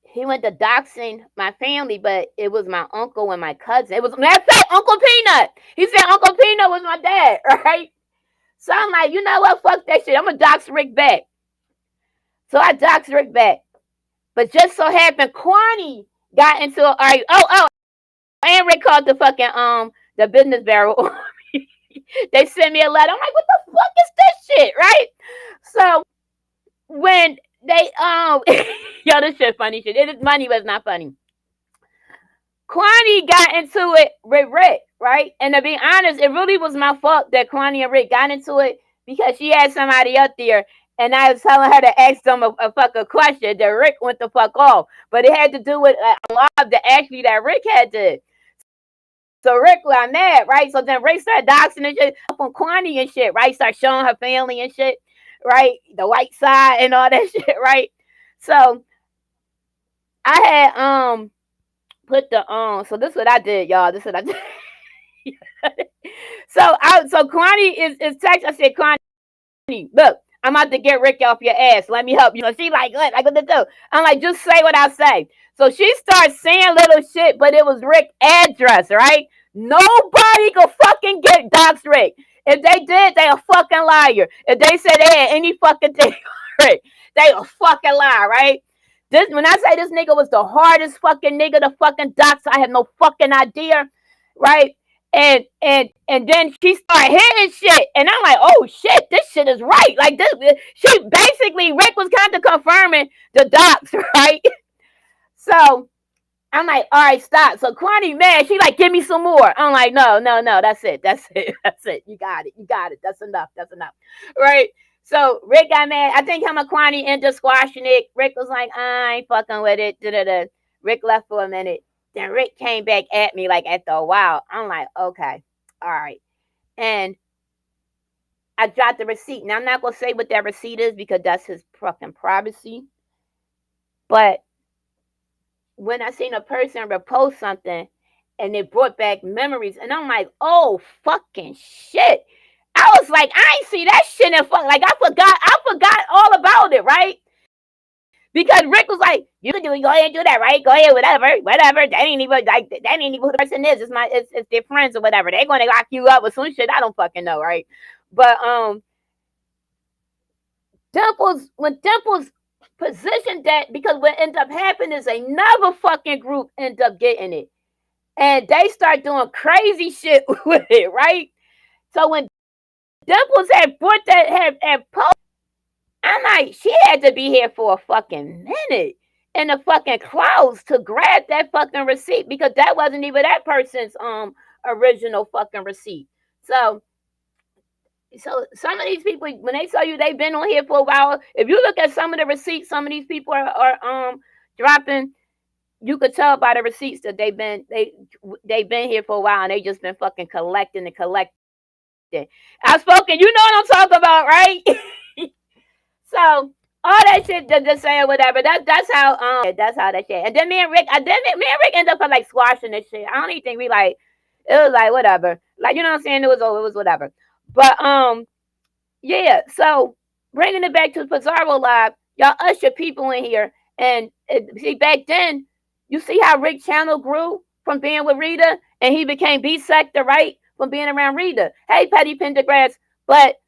He went to doxing my family, but it was my uncle and my cousin. It was, matter of fact, Uncle Peanut. He said Uncle Peanut was my dad, right? So I'm like, you know what? Fuck that shit. I'm going to dox Rick back. So I doxed Rick back. But just so happened, Kwani got into all right. Oh, and Rick called the fucking the business bureau. They sent me a letter. I'm like, what the fuck is this shit, right? So when they yo, this shit funny shit. It is money, but it's not funny. Kwani got into it with Rick, right? And to be honest, it really was my fault that Kwani and Rick got into it because she had somebody up there. And I was telling her to ask them a fucking question that Rick went the fuck off. But it had to do with a lot that Rick had to. So Rick got mad, right? So then Rick started doxing and shit up on Kwani and shit, right? Start showing her family and shit, right? The white side and all that shit, right? So I had put the so this is what I did, y'all. This is what I did. So Kwani is text. I said, Kwani, look, I'm about to get Rick off your ass. Let me help you. So she like, what? Like, what to do? I'm like, just say what I say. So she starts saying little shit, but it was Rick's address, right? Nobody could fucking get dox Rick. If they did, they a fucking liar. If they said they had any fucking thing Rick, they a fucking lie, right? This, when I say this nigga was the hardest fucking nigga to fucking dox, I have no fucking idea, right? And then she started hitting shit, and I'm like, oh shit, this shit is right. Like this, she basically Rick was kind of confirming the docs, right? So I'm like, all right, stop. So Kwani, man, she like, give me some more. I'm like, no, that's it. You got it. That's enough, right? So Rick got mad. I think him and Kwani ended up squashing it. Rick was like, I ain't fucking with it. Da-da-da. Rick left for a minute. Then Rick came back at me like after a while. I'm like, okay, all right. And I dropped the receipt. Now I'm not gonna say what that receipt is because that's his fucking privacy. But when I seen a person repost something and it brought back memories, and I'm like, oh fucking shit. I was like, I ain't see that shit in fuck. Like I forgot all about it, right? Because Rick was like, you can go ahead and do that, right? Go ahead, whatever. That ain't even who the person is. It's their friends or whatever. They're gonna lock you up with some shit. I don't fucking know, right? But when Dimples positioned that, because what ended up happening is another fucking group end up getting it. And they start doing crazy shit with it, right? So when Dimples had brought that had posted, I'm like, she had to be here for a fucking minute in the fucking clouds to grab that fucking receipt because that wasn't even that person's original fucking receipt. So some of these people, when they tell you they've been on here for a while, if you look at some of the receipts, some of these people are dropping. You could tell by the receipts that they've been here for a while and they just been fucking collecting and collecting. I've spoken, you know what I'm talking about, right? So all that shit to say or whatever. That's how that shit. And then me and Rick end up like squashing this shit. I don't even think we like. It was like whatever. Like you know what I'm saying. It was over. It was whatever. But yeah. So bringing it back to Pizarro Live, y'all usher people in here, and see back then, you see how Rick Channel grew from being with Rita, and he became B Sector, right? From being around Rita. Hey, Petty Pendergrass, but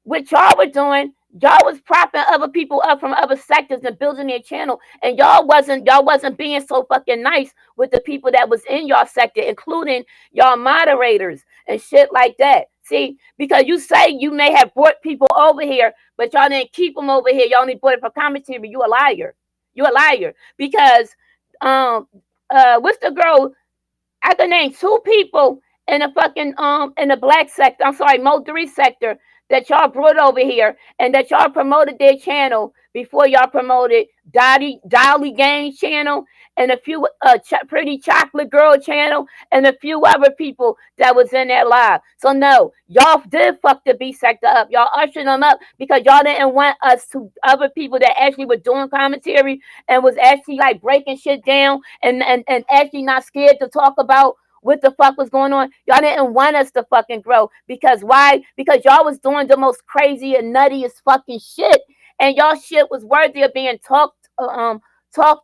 what y'all were doing, y'all was propping other people up from other sectors and building their channel, and y'all wasn't being so fucking nice with the people that was in y'all sector, including y'all moderators and shit like that. See, because you say you may have brought people over here, but y'all didn't keep them over here. Y'all only brought it for commentary. You a liar. You a liar because what's the girl? I can name two people in the fucking in the black sector. I'm sorry, Mo 3 sector that y'all brought over here and that y'all promoted their channel before y'all promoted Dolly Gang channel and a few Pretty Chocolate Girl channel and a few other people that was in that live. So no, y'all did fuck the B sector up. Y'all ushered them up because y'all didn't want us to other people that actually were doing commentary and was actually like breaking shit down and actually not scared to talk about what the fuck was going on. Y'all didn't want us to fucking grow because why? Because y'all was doing the most crazy and nuttiest fucking shit, and y'all shit was worthy of being talked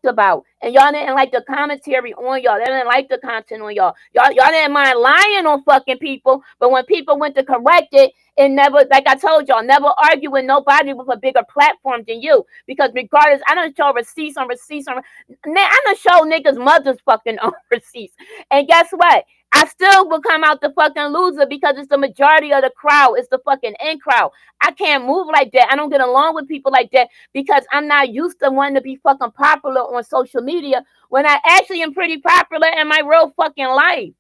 about, and y'all didn't like the commentary on y'all. They didn't like the content on y'all. Y'all didn't mind lying on fucking people, but when people went to correct it, and never, like I told y'all, never argue with nobody with a bigger platform than you. Because regardless, I don't show receipts on receipts on. I don't show niggas mothers fucking on receipts. And guess what? I still will come out the fucking loser because it's the majority of the crowd. It's the fucking in crowd. I can't move like that. I don't get along with people like that because I'm not used to wanting to be fucking popular on social media when I actually am pretty popular in my real fucking life.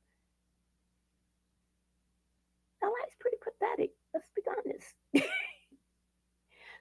My life's pretty pathetic. Let's be honest.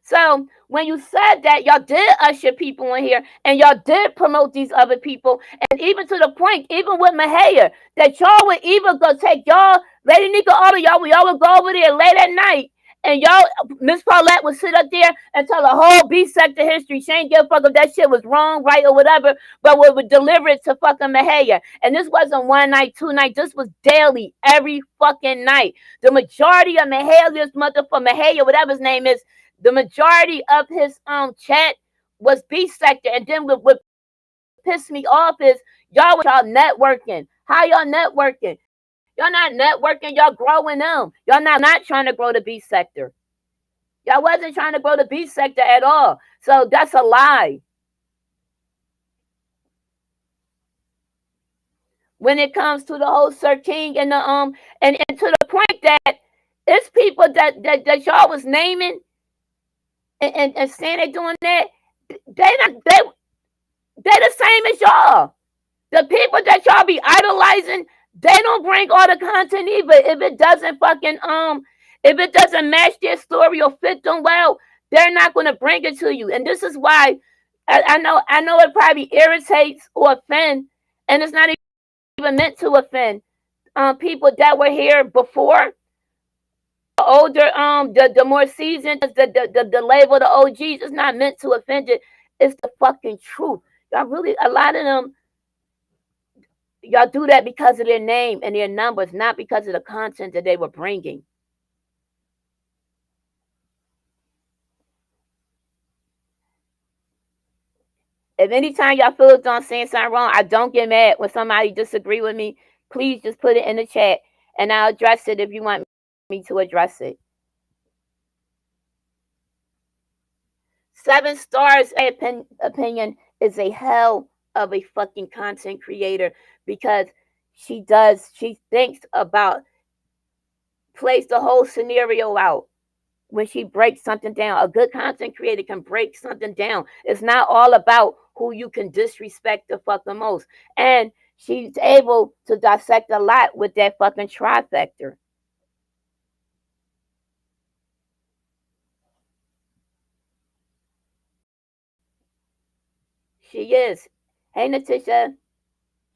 So when you said that, y'all did usher people in here and y'all did promote these other people, and even to the point, even with Mahaya, that y'all would even go take y'all, Lady Nika, all of y'all would go over there late at night, and y'all, Miss Paulette would sit up there and tell the whole B sector history. She ain't give a fuck if that shit was wrong, right, or whatever, but we would deliver it to fucking Mahaya. And this wasn't one night, 2 nights. This was daily, every fucking night. The majority of Mahaya's Mahaya, whatever his name is, the majority of his chat was B sector, and then what pissed me off is y'all networking. How y'all networking? Y'all not networking. Y'all growing them. Y'all not trying to grow the B sector. Y'all wasn't trying to grow the B sector at all. So that's a lie. When it comes to the whole Sir King and the and to the point that it's people that y'all was naming and saying they doing that, they the same as y'all. The people that y'all be idolizing, they don't bring all the content either. If it doesn't fucking if it doesn't match their story or fit them well, they're not gonna bring it to you. And this is why I know it probably irritates or offend, and it's not even meant to offend people that were here before. Older, the more seasoned, the label, the OGs, is not meant to offend it. It's the fucking truth. Y'all really, a lot of them, y'all do that because of their name and their numbers, not because of the content that they were bringing. If anytime y'all feel I'm saying something wrong, I don't get mad when somebody disagree with me. Please just put it in the chat and I'll address it if you want me to address it. 7 stars opinion is a hell of a fucking content creator because she thinks about, plays the whole scenario out. when she breaks something down. A good content creator can break something down. It's not all about who you can disrespect the fucking most. And she's able to dissect a lot with that fucking trifecta. She is. Hey, Natisha.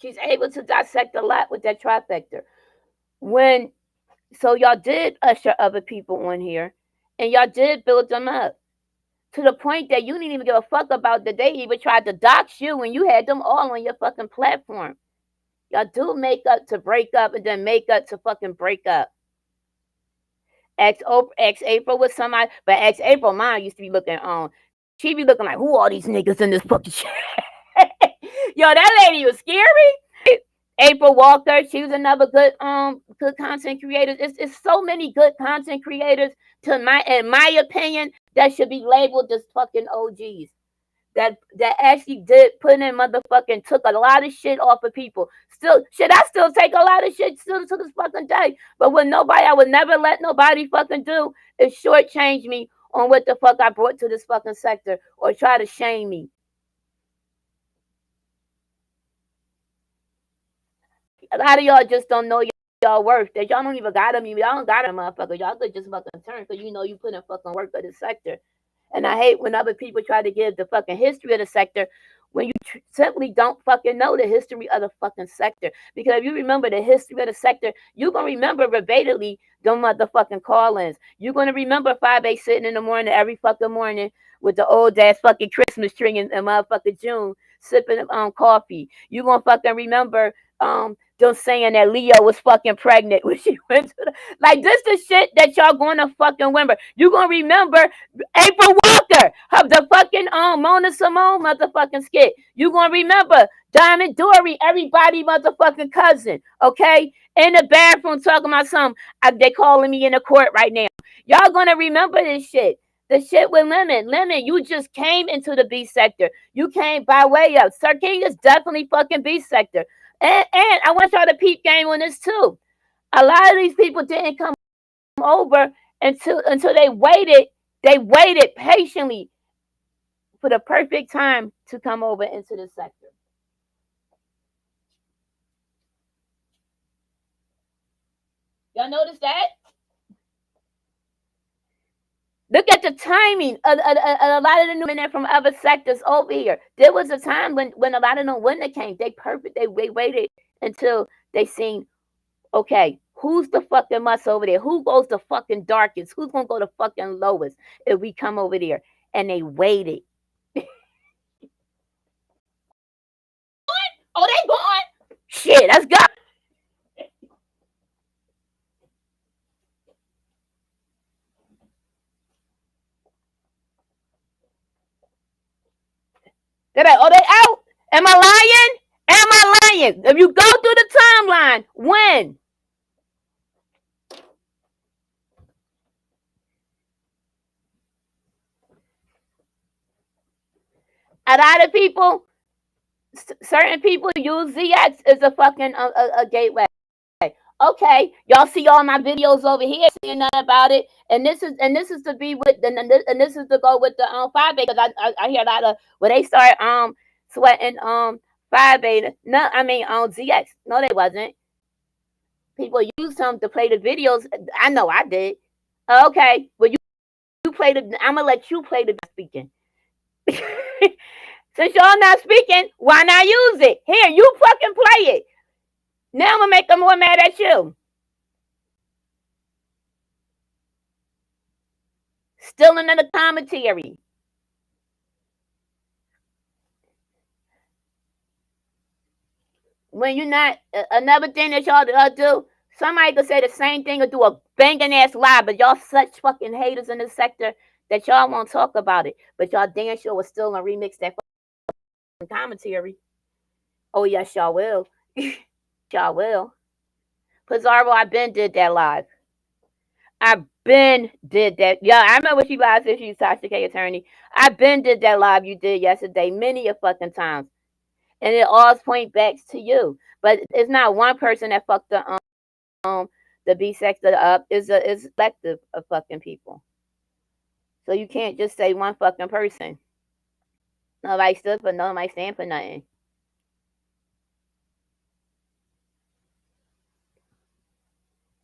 She's able to dissect a lot with that trifecta. When So y'all did usher other people on here, and y'all did build them up to the point that you didn't even give a fuck about that they even tried to dox you when you had them all on your fucking platform. Y'all do make up to break up and then make up to fucking break up. Ex April with somebody, but ex April mine used to be looking on. She be looking like, who are these niggas in this fucking shit? Yo, that lady was scary. April Walker, she was another good content creator. It's so many good content creators in my opinion that should be labeled as fucking OGs. That actually did put in motherfucking took a lot of shit off of people. Still shit, I still take a lot of shit still to this fucking day. But I would never let nobody fucking do is shortchange me on what the fuck I brought to this fucking sector or try to shame me. A lot of y'all just don't know y'all worth. That y'all don't even got them. Y'all don't got them, motherfucker. Y'all could just fucking turn because you know you put in fucking work for the sector. And I hate when other people try to give the fucking history of the sector when you simply don't fucking know the history of the fucking sector. Because if you remember the history of the sector, you're going to remember verbatimly them motherfucking call-ins. You're going to remember 5A sitting in the morning every fucking morning with the old ass fucking Christmas tree in motherfucking June sipping coffee. You're going to fucking remember them saying that Leo was fucking pregnant when she went to like this the shit that y'all gonna fucking remember. You gonna remember April Walker, the fucking Mona Simone motherfucking skit. You gonna remember Diamond Dory, everybody motherfucking cousin, okay? In the bathroom talking about something. They calling me in the court right now. Y'all gonna remember this shit. The shit with Lemon. Lemon, you just came into the B sector. You came by way of. Sir King is definitely fucking B sector. And I want y'all to peep game on this too. A lot of these people didn't come over until they waited. They waited patiently for the perfect time to come over into the sector. Y'all notice that? Look at the timing of a lot of the new men from other sectors over here. There was a time when a lot of them wouldn't have came. They waited until they seen, okay, who's the fucking muss over there? Who goes the fucking darkest? Who's gonna go the fucking lowest if we come over there? And they waited. Oh, they gone. Shit, let's go. They're like, oh, they out? Am I lying? Am I lying? If you go through the timeline, when? A lot of people, certain people use ZX as a fucking a gateway. Okay, y'all see all my videos over here, saying nothing about it, and this is to be with and this is to go with the 5A because I hear a lot of when they start sweating 5A. No, I mean ZX. No, they wasn't. People use them to play the videos. I know I did. Okay, well you play the. I'm gonna let you play the speaking. Since y'all not speaking, why not use it? Here, you fucking play it. Now I'm gonna make them more mad at you. Still in the commentary. When you're not, another thing that y'all do, somebody could say the same thing or do a banging ass lie, but y'all such fucking haters in this sector that y'all won't talk about it. But y'all damn sure will still gonna remix that fucking commentary. Oh yes, y'all will. Y'all will. Pizarro, I been did that live. I been did that. Yeah, I remember she lied said she's Tasha K attorney. I been did that live you did yesterday many a fucking times. And it all point back to you. But it's not one person that fucked the B sector up. It's a collective of fucking people. So you can't just say one fucking person. Nobody stood for nobody stand for nothing.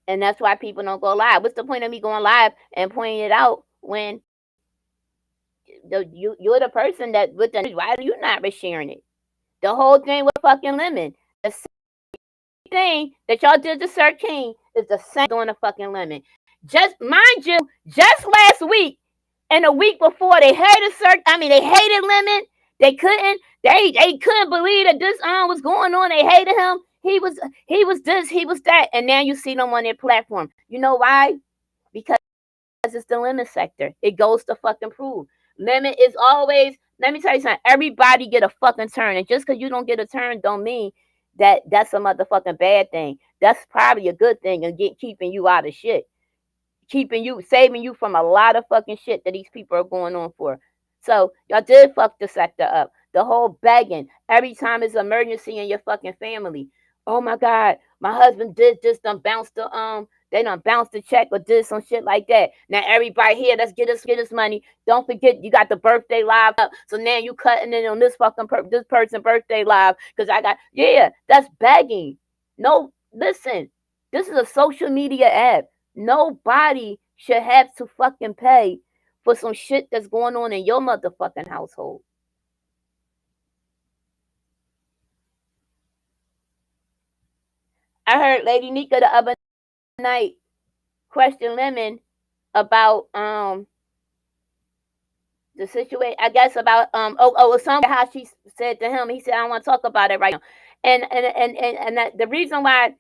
And that's why people don't go live. What's the point of me going live and pointing it out when you're the person that with the news? Why are you not resharing it? The whole thing with fucking Lemon. The same thing that y'all did to Sir King is the same doing the fucking Lemon. Just mind you, just last week and a week before they they hated Lemon. They couldn't believe that this was going on. They hated him. He was this, he was that, and now you see them on their platform. You know why? Because it's the Lemon sector. It goes to fucking prove. Lemon is always. Let me tell you something. Everybody get a fucking turn, and just because you don't get a turn, don't mean that that's a motherfucking bad thing. That's probably a good thing and keeping you out of shit, saving you from a lot of fucking shit that these people are going on for. So y'all did fuck the sector up. The whole begging every time it's an emergency in your fucking family. Oh my God, my husband did this, they done bounced the check or did some shit like that. Now everybody here, let's get us money. Don't forget you got the birthday live up. So now you cutting in on this this person's birthday live because that's begging. No, listen, this is a social media app. Nobody should have to fucking pay for some shit that's going on in your motherfucking household. I heard Lady Nika the other night question Lemon about the situation. I guess about something how she said to him. He said I don't want to talk about it right now. And the reason why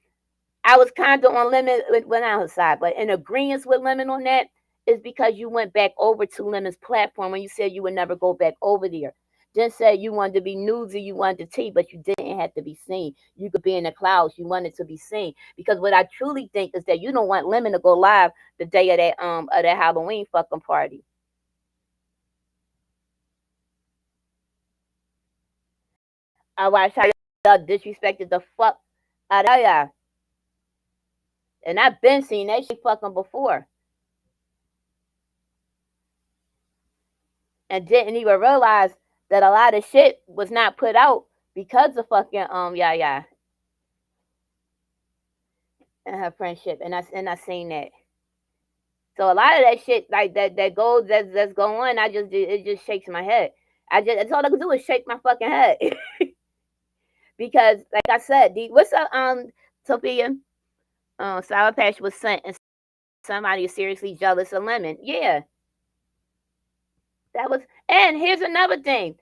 I was kind of on Lemon when I was side, but in agreement with Lemon on that is because you went back over to Lemon's platform when you said you would never go back over there. Then said you wanted to be newsy, you wanted to tea, but you didn't have to be seen. You could be in the clouds. You wanted to be seen because what I truly think is that you don't want Lemon to go live the day of that Halloween fucking party. I watched how y'all disrespected the fuck out of y'all. And I've been seeing that shit fucking before. And didn't even realize that a lot of shit was not put out because of fucking Yaya and her friendship. And I seen that. So a lot of that shit like that goes that's going on, it just shakes my head. That's all I could do is shake my fucking head. Because like I said, what's up Sophia? Sour Patch was sent and somebody is seriously jealous of Lemon. Yeah. That was, and here's another thing.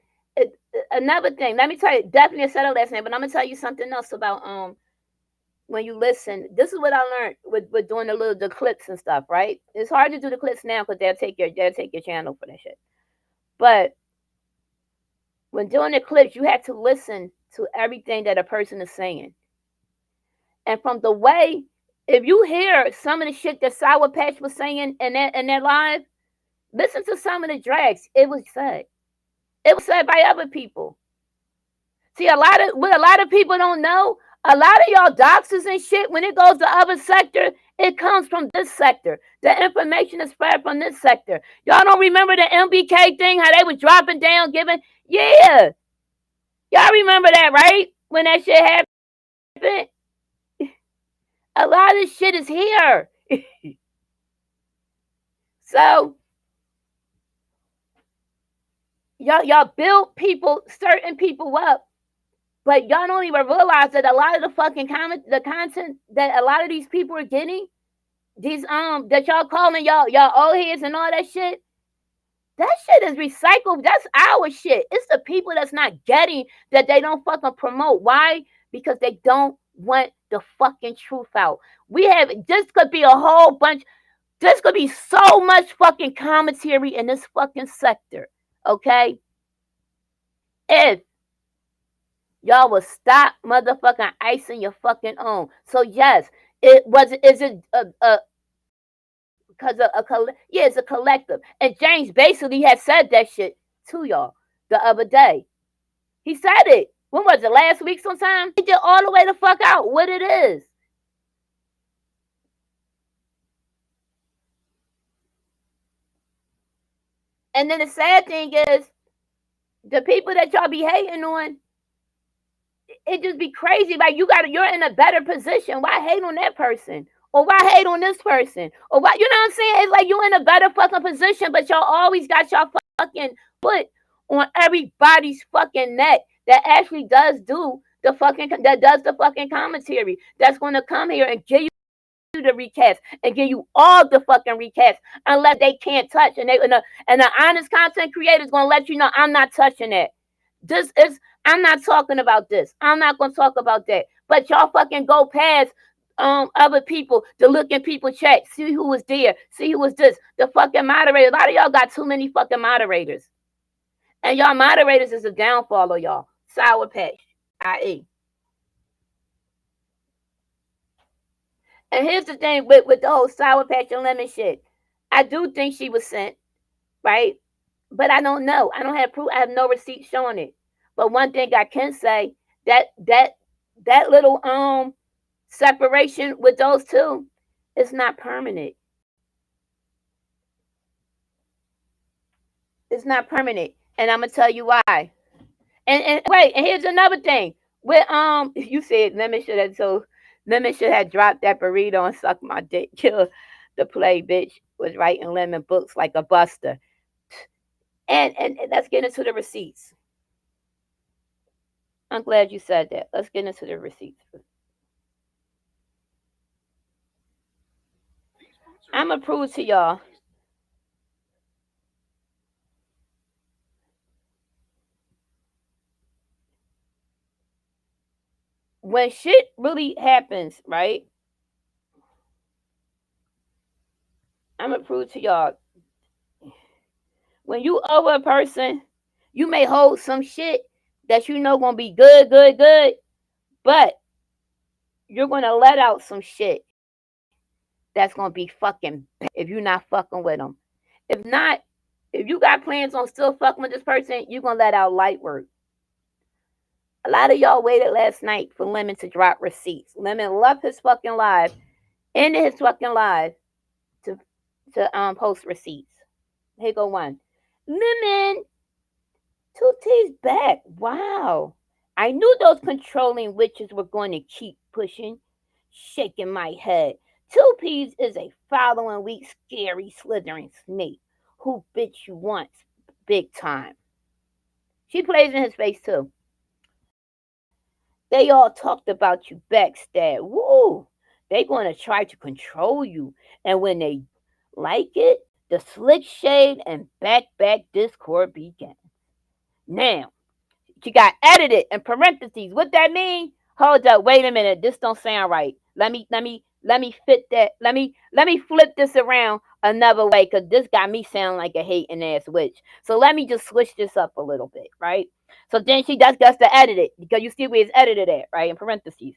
Another thing. Let me tell you, definitely I said it last night, but I'm gonna tell you something else about when you listen. This is what I learned with doing the clips and stuff. Right? It's hard to do the clips now because they'll take your channel for that shit. But when doing the clips, you have to listen to everything that a person is saying, and from the way, if you hear some of the shit that Sour Patch was saying in that live, listen to some of the drags. It was said. It was said by other people. See, what a lot of people don't know, a lot of y'all doxers and shit, when it goes to other sector, it comes from this sector. The information is spread from this sector. Y'all don't remember the MBK thing, how they was dropping down, giving? Yeah. Y'all remember that, right? When that shit happened? A lot of shit is here. So, y'all build certain people up, but y'all don't even realize that a lot of the fucking content that a lot of these people are getting, these that y'all calling y'all old heads and all that shit, that shit is recycled. That's our shit. It's the people that's not getting that they don't fucking promote. Why? Because they don't want the fucking truth out. This could be a whole bunch. This could be so much fucking commentary in this fucking sector. Okay? If y'all will stop motherfucking icing your fucking own. So yes, is it because it's a collective. And James basically had said that shit to y'all the other day. He said it. When was it? Last week sometime? He did all the way the fuck out what it is. And then the sad thing is, the people that y'all be hating on, it just be crazy. Like you're in a better position. Why hate on that person? Or why hate on this person? Or why, you know what I'm saying? It's like you're in a better fucking position, but y'all always got y'all fucking foot on everybody's fucking neck that actually does the fucking commentary. That's gonna come here and give you the recaps and give you all the fucking recaps unless they can't touch, and the honest content creator is gonna let you know, I'm not touching it. This is I'm not talking about this. I'm not gonna talk about that. But y'all fucking go past other people to look in people chat, see who was there, see who was this. The fucking moderator. A lot of y'all got too many fucking moderators. And y'all moderators is a downfall of y'all. Sour Patch, i.e. And here's the thing with the whole Sour Patch and Lemon shit. I do think she was sent, right? But I don't know. I don't have proof. I have no receipt showing it. But one thing I can say, that little separation with those two is not permanent. It's not permanent. And I'm gonna tell you why. And wait, and here's another thing. With you said Lemon should have dropped that burrito and sucked my dick. Kill the play, bitch. Was writing Lemon books like a buster. And let's get into the receipts. I'm glad you said that. Let's get into the receipts. I'm going to prove to y'all. When shit really happens, right? I'm going to prove to y'all. When you owe a person, you may hold some shit that you know going to be good, but you're going to let out some shit that's going to be fucking bad if you're not fucking with them. If not, if you got plans on still fucking with this person, you're going to let out light work. A lot of y'all waited last night for Lemon to drop receipts. Lemon left his fucking live, ended his fucking live to post receipts. Here go one. Lemon, 2T's back. Wow. I knew those controlling witches were going to keep pushing. Shaking my head. 2P's is a following weak, scary, slithering snake who bit you once, big time. She plays in his face too. They all talked about you backstab. Woo! They gonna try to control you, and when they like it, the slick shade and back discord begins. Now, she got edited in parentheses. What that mean? Hold up, wait a minute. This don't sound right. Let me fit that. Let me flip this around another way, because this got me sound like a hating ass witch. So let me just switch this up a little bit, right? So then she does to edit it, because you see where it's edited at, right? In parentheses.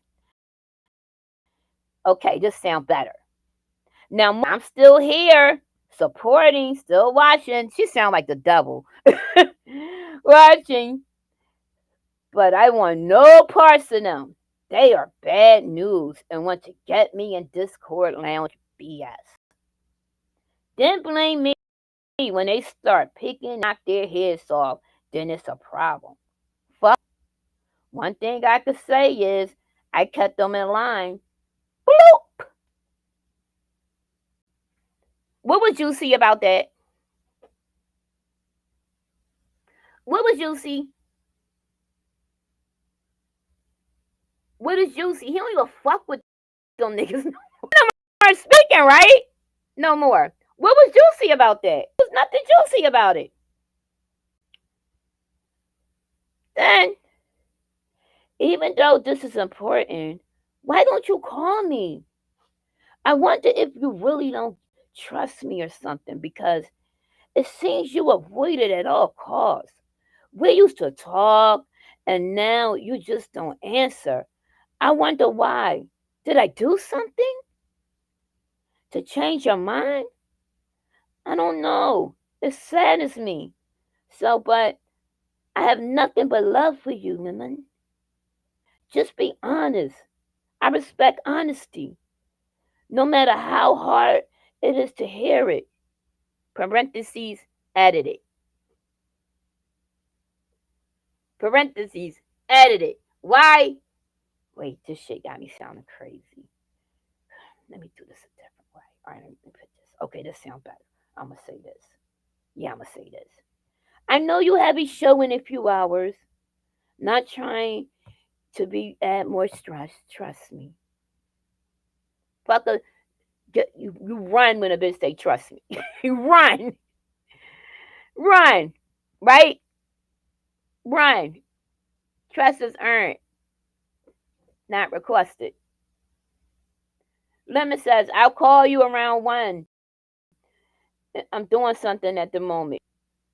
Okay, this sound better. Now I'm still here, supporting, still watching. She sound like the devil. Watching. But I want no parts of them. They are bad news and want to get me in Discord Lounge BS. Then blame me when they start picking knock their heads off. Then it's a problem. Fuck. One thing I could say is I kept them in line. Bloop. What was juicy about that? What was juicy? What is juicy? He don't even fuck with them niggas no more. Speaking, right? No more. What was juicy about that? There's nothing juicy about it. Then, even though this is important, why don't you call me? I wonder if you really don't trust me or something, because it seems you avoid it at all costs. We used to talk, and now you just don't answer. I wonder why. Did I do something to change your mind? I don't know. It saddens me. So, but I have nothing but love for you, Lemon. Just be honest. I respect honesty, no matter how hard it is to hear it. Parentheses edited. parentheses, edited. Why? Wait, this shit got me sounding crazy. Let me do this a different way. All right, let me put this. Okay, this sounds better. I'm going to say this. Yeah, I'm going to say this. I know you have a show in a few hours. Not trying to add more stress. Trust me. Fucker, you run when a bitch say trust me. You run. Run. Right? Run. Trust is earned, not requested. Lemon says, I'll call you around 1. I'm doing something at the moment.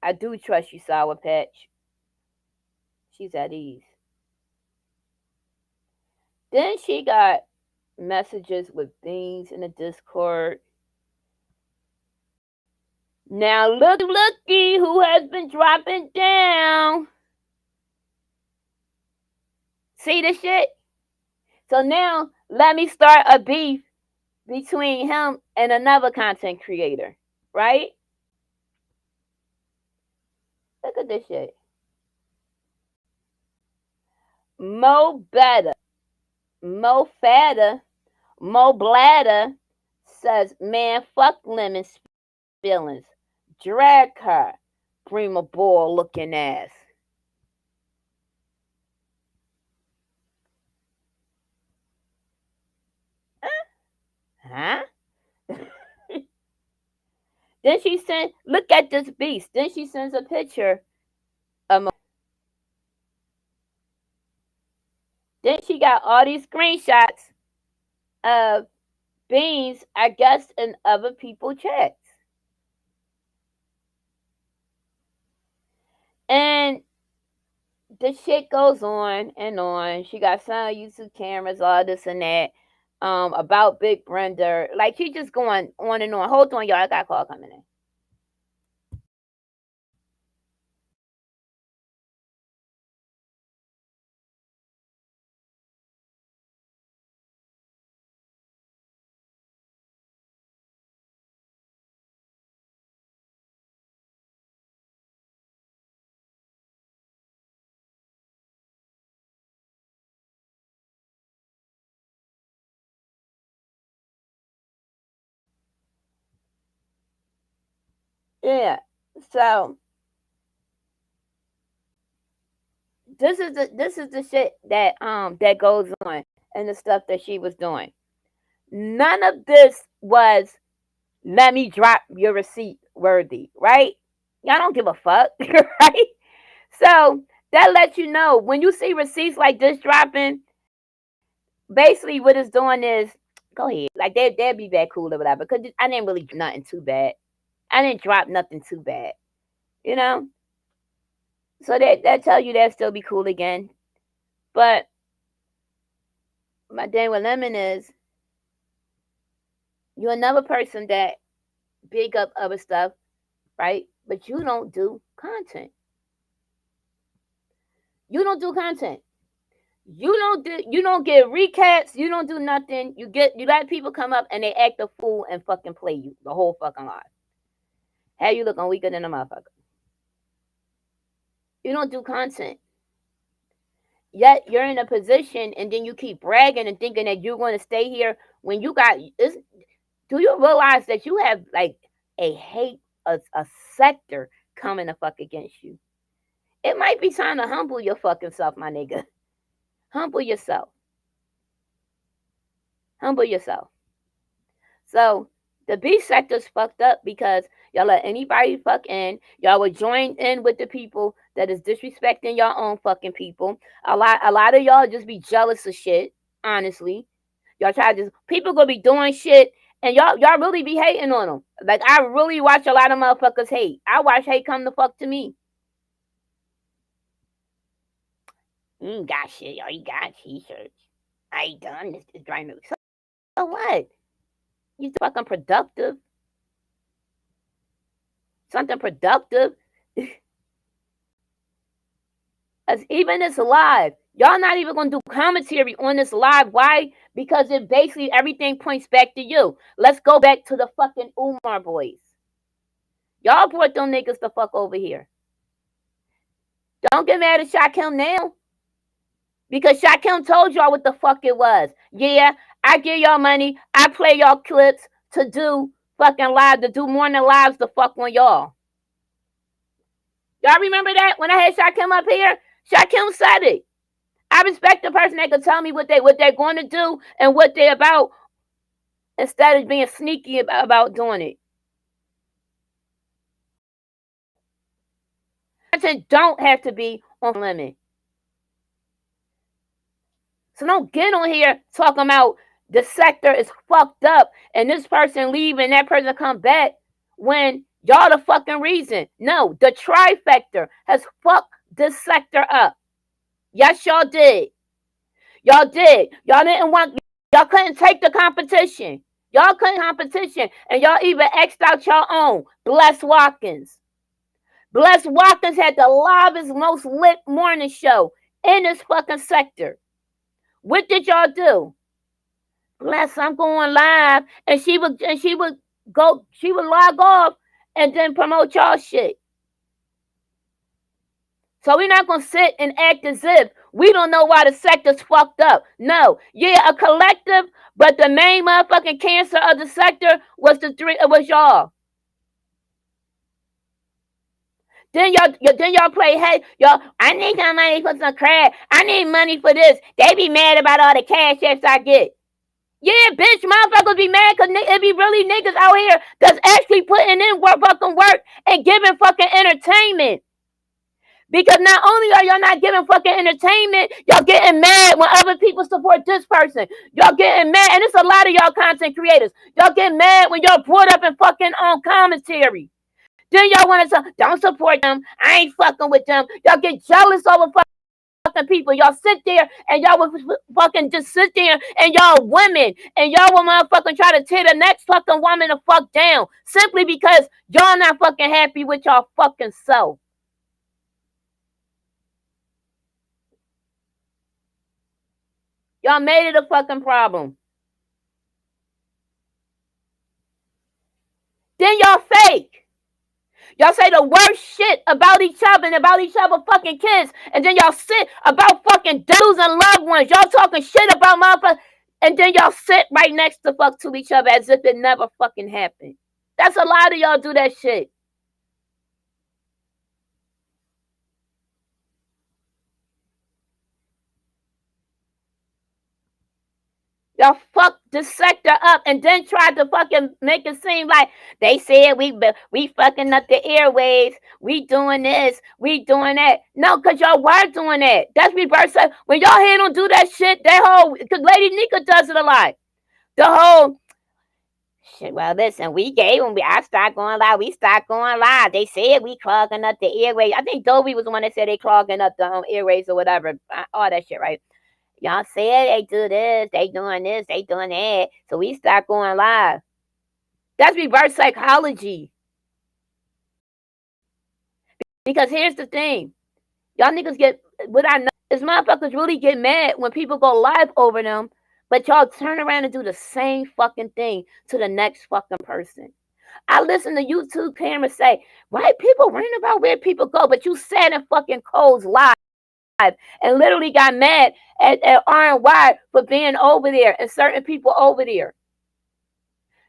I do trust you, Sour Patch. She's at ease. Then she got messages with things in the Discord. Now looky who has been dropping down. See the shit? So now let me start a beef between him and another content creator, right? Look at this shit. Mo Better, Mo Fatter, Mo Bladder says, man, fuck Lemon's feelings. Drag her, prima ball looking ass. Huh? Then she sent, look at this beast. Then she sends a picture of Mo. Then she got all these screenshots of Beans, I guess, in other people's chats. And the shit goes on and on. She got some YouTube cameras, all this and that. About Big Brenda. Like, she just going on and on. Hold on, y'all. I got a call coming in. Yeah. So this is the shit that goes on and the stuff that she was doing. None of this was let me drop your receipt worthy, right? Y'all don't give a fuck, right? So that lets you know when you see receipts like this dropping, basically what it's doing is go ahead. Like they'd be back cool or whatever. Because I didn't really do nothing too bad. I didn't drop nothing too bad. You know? So that tell you they'll still be cool again. But my thing with Lemon is you're another person that big up other stuff, right? But you don't do content. You don't do content. You don't get recaps, you don't do nothing. You let people come up and they act a fool and fucking play you the whole fucking life. How you looking weaker than a motherfucker? You don't do content. Yet you're in a position and then you keep bragging and thinking that you're going to stay here when you got this. Do you realize that you have like a sector coming to fuck against you? It might be time to humble your fucking self, my nigga. Humble yourself. Humble yourself. So the B sector's fucked up because y'all let anybody fuck in. Y'all would join in with the people that is disrespecting your own fucking people. A lot of y'all just be jealous of shit, honestly. Y'all try to just people gonna be doing shit and y'all really be hating on them. Like I really watch a lot of motherfuckers hate. I watch hate come the fuck to me. You ain't got shit, y'all. You got t-shirts. I ain't done this. It's driving me. So what? You fucking productive. Something productive. As even this live, y'all not even gonna do commentary on this live. Why? Because it basically everything points back to you. Let's go back to the fucking Umar boys. Y'all brought them niggas the fuck over here. Don't get mad at Shaquem now. Because Shaquem told y'all what the fuck it was. Yeah, I give y'all money. I play y'all clips to do fucking live, to do morning lives to fuck on y'all. Y'all remember that when I had Shaquem up here? Shaquem said it. I respect the person that could tell me what they're going to do and what they're about instead of being sneaky about doing it. Content don't have to be on limit. So don't get on here talking about the sector is fucked up and this person leave and that person come back when y'all the fucking reason. No, the trifecta has fucked this sector up. Yes, y'all did. Y'all did. Y'all didn't want. Y'all couldn't take the competition. Y'all couldn't competition, and y'all even X'd out your own. Bless Watkins. Bless Watkins had the livest, most lit morning show in this fucking sector. What did y'all do? Bless, I'm going live, and she would log off and then promote y'all shit. So we're not gonna sit and act as if we don't know why the sector's fucked up. No, yeah, a collective, but the main motherfucking cancer of the sector was y'all. Then y'all play, hey, y'all, I need some money for some crack. I need money for this. They be mad about all the cash apps I get. Yeah, bitch, motherfuckers be mad because it be really niggas out here that's actually putting in fucking work and giving fucking entertainment. Because not only are y'all not giving fucking entertainment, y'all getting mad when other people support this person. Y'all getting mad, and it's a lot of y'all content creators. Y'all get mad when y'all brought up in fucking on commentary. Then y'all want to say, don't support them. I ain't fucking with them. Y'all get jealous over fucking people. Y'all sit there and y'all will fucking just sit there and y'all women and y'all will motherfucking try to tear the next fucking woman the fuck down simply because y'all not fucking happy with y'all fucking self. Y'all made it a fucking problem. Then y'all fake. Y'all say the worst shit about each other and about each other fucking kids. And then y'all sit about fucking dudes and loved ones. Y'all talking shit about motherfuckers. And then y'all sit right next to each other as if it never fucking happened. That's a lot of y'all do that shit. Y'all fucked the sector up and then tried to fucking make it seem like they said we fucking up the airwaves. We doing this. We doing that. No, because y'all were doing that. That's reverse. When y'all here don't do that shit, because Lady Nika does it a lot. The whole shit, well, listen, we gave them. I start going live. We start going live. They said we clogging up the airways. I think Dobie was the one that said they clogging up the airways or whatever. All that shit, right? Y'all said they do this, they doing this, they doing that. So we start going live. That's reverse psychology. Because here's the thing. Y'all niggas get, what I know is motherfuckers really get mad when people go live over them, but y'all turn around and do the same fucking thing to the next fucking person. I listen to YouTube cameras say, white people worrying about where people go, but you sat in fucking Cole's live and literally got mad at Iron Wide for being over there and certain people over there.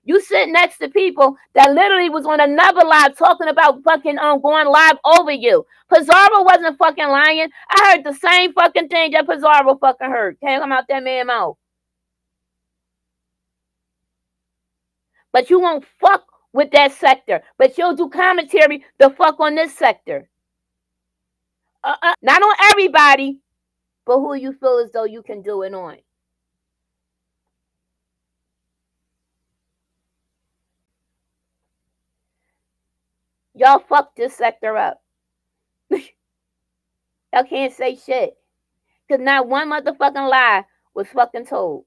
You sit next to people that literally was on another live talking about fucking going live over you. Pizarro wasn't fucking lying. I heard the same fucking thing that Pizarro fucking heard. Can't come out that man's mouth. But you won't fuck with that sector. But you'll do commentary the fuck on this sector. Not on everybody, but who you feel as though you can do it on. Y'all fucked this sector up. Y'all can't say shit. Because not one motherfucking lie was fucking told.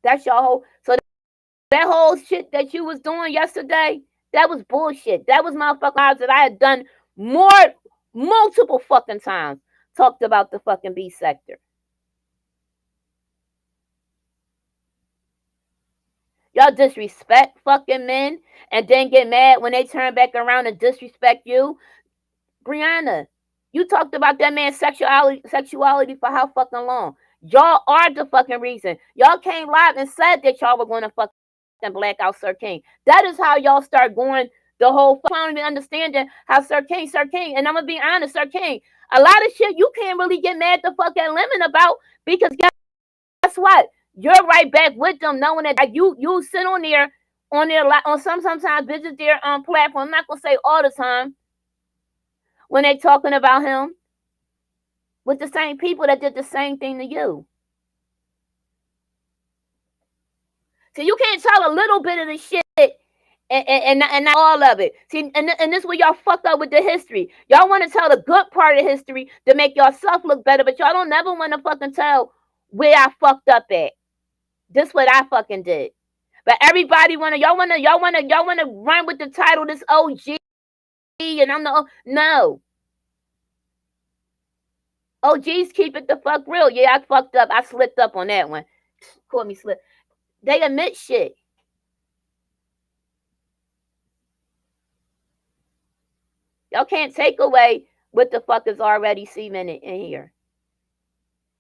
That's your whole... So that whole shit that you was doing yesterday, that was bullshit. That was motherfucking lives that I had done multiple fucking times. Talked about the fucking B sector. Y'all disrespect fucking men and then get mad when they turn back around and disrespect you. Brianna, You talked about that man's sexuality for how fucking long? Y'all are the fucking reason. Y'all came live and said that y'all were going to fucking black out Sir King. That is how y'all start going the whole finally understanding how Sir King, and I'm gonna be honest, Sir King, a lot of shit you can't really get mad the fuck at Lemon about, because guess what? You're right back with them, knowing that you sit on there on sometimes visit their platform. I'm not gonna say all the time when they're talking about him with the same people that did the same thing to you. So you can't tell a little bit of the shit and not all of it. See, and this is where y'all fucked up with the history. Y'all want to tell the good part of history to make yourself look better, but y'all don't never want to fucking tell where I fucked up at. This what I fucking did. But everybody y'all wanna run with the title this OG and I'm the no. OGs keep it the fuck real. Yeah, I fucked up. I slipped up on that one. Call me slip. They admit shit. Y'all can't take away what the fuck is already cemented in here.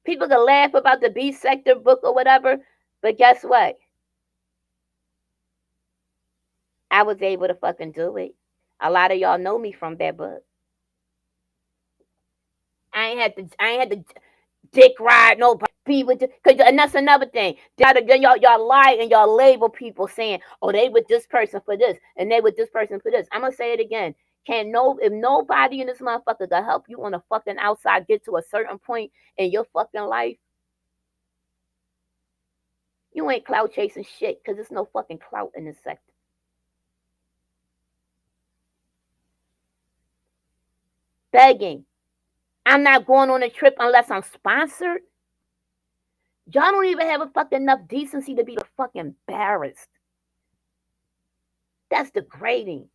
People can laugh about the B sector book or whatever, but guess what? I was able to fucking do it. A lot of y'all know me from that book. I ain't had to dick ride nobody. Be with and that's another thing. Y'all lie and y'all label people saying, oh, they with this person for this and they with this person for this. I'm gonna say it again. If nobody in this motherfucker can help you on the fucking outside get to a certain point in your fucking life, you ain't clout chasing shit, because there's no fucking clout in this sector. Begging. I'm not going on a trip unless I'm sponsored. Y'all don't even have a fucking enough decency to be fucking embarrassed. That's degrading.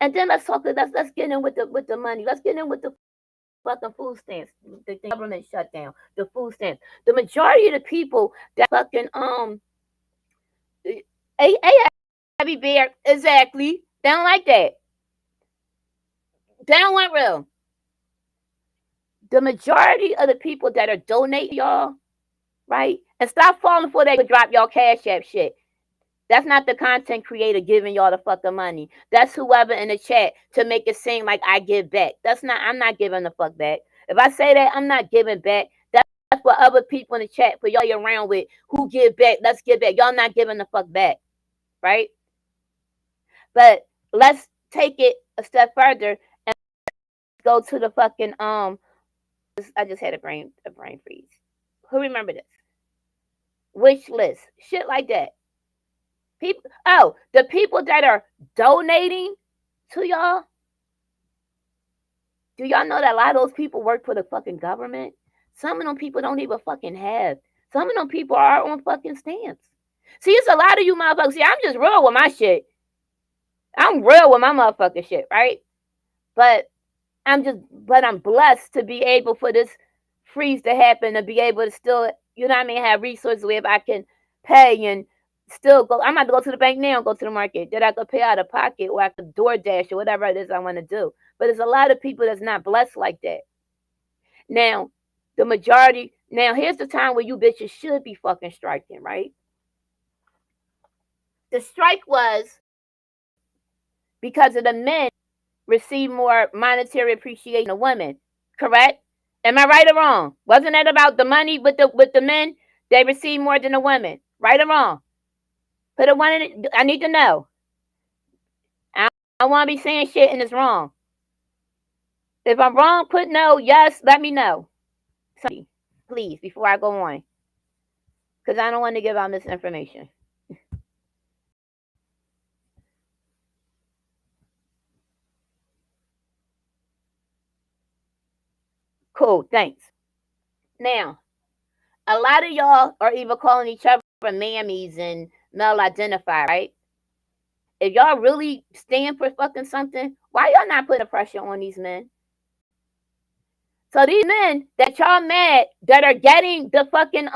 And then let's get in with the money. Let's get in with the fucking food stamps. The government shutdown. The food stamps. The majority of the people that fucking heavy bear, exactly. They don't like that. They don't want real. The majority of the people that are donating y'all, right? And stop falling for they could drop y'all Cash App shit. That's not the content creator giving y'all the fucking money. That's whoever in the chat to make it seem like I give back. I'm not giving the fuck back. If I say that, I'm not giving back. That's for other people in the chat, for y'all around with who give back. Let's give back. Y'all not giving the fuck back. Right? But let's take it a step further and go to the fucking I just had a brain freeze. Who remember this? Wish list. Shit like that. The people that are donating to y'all, do y'all know that a lot of those people work for the fucking government? Some of them people don't even fucking have. Some of them people are on fucking stamps. See, it's a lot of you motherfuckers. See, I'm just real with my shit. I'm real with my motherfucking shit, right? But I'm blessed to be able for this freeze to happen, to be able to still, you know what I mean, have resources where if I can pay and still go. I'm about to go to the bank now and go to the market that I could pay out of pocket, or I could DoorDash or whatever it is I want to do. But there's a lot of people that's not blessed like that. Now, the majority, here's the time where you bitches should be fucking striking, right? The strike was because of the men receive more monetary appreciation than women, correct? Am I right or wrong? Wasn't that about the money with the men? They receive more than the women, right or wrong? Put a one in it. I need to know. I don't want to be saying shit and it's wrong. If I'm wrong, put no. Yes, let me know. Somebody, please, before I go on. Because I don't want to give out misinformation. Cool, thanks. Now, a lot of y'all are even calling each other mammies and male identifier, right? If y'all really stand for fucking something, why y'all not putting pressure on these men? So these men that y'all mad that are getting the fucking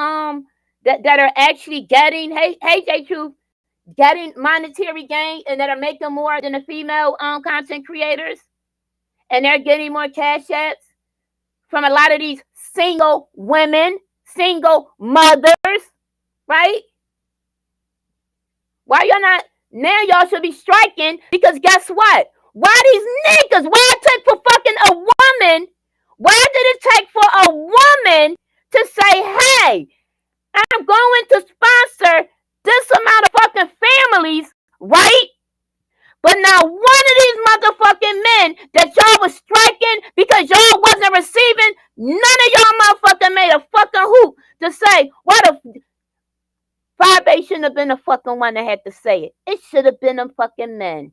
that are actually getting hey J Truth, getting monetary gain and that are making more than the female content creators, and they're getting more cash apps from a lot of these single women, single mothers, right? Why y'all not? Now y'all should be striking, because guess what? Why these niggas? Why it take for fucking a woman? Why did it take for a woman to say, hey, I'm going to sponsor this amount of fucking families, right? But now one of these motherfucking men that y'all was striking because y'all wasn't receiving, none of y'all motherfucking made a fucking hoop to say, what a... 5A shouldn't have been the fucking one that had to say it. It should have been them fucking men.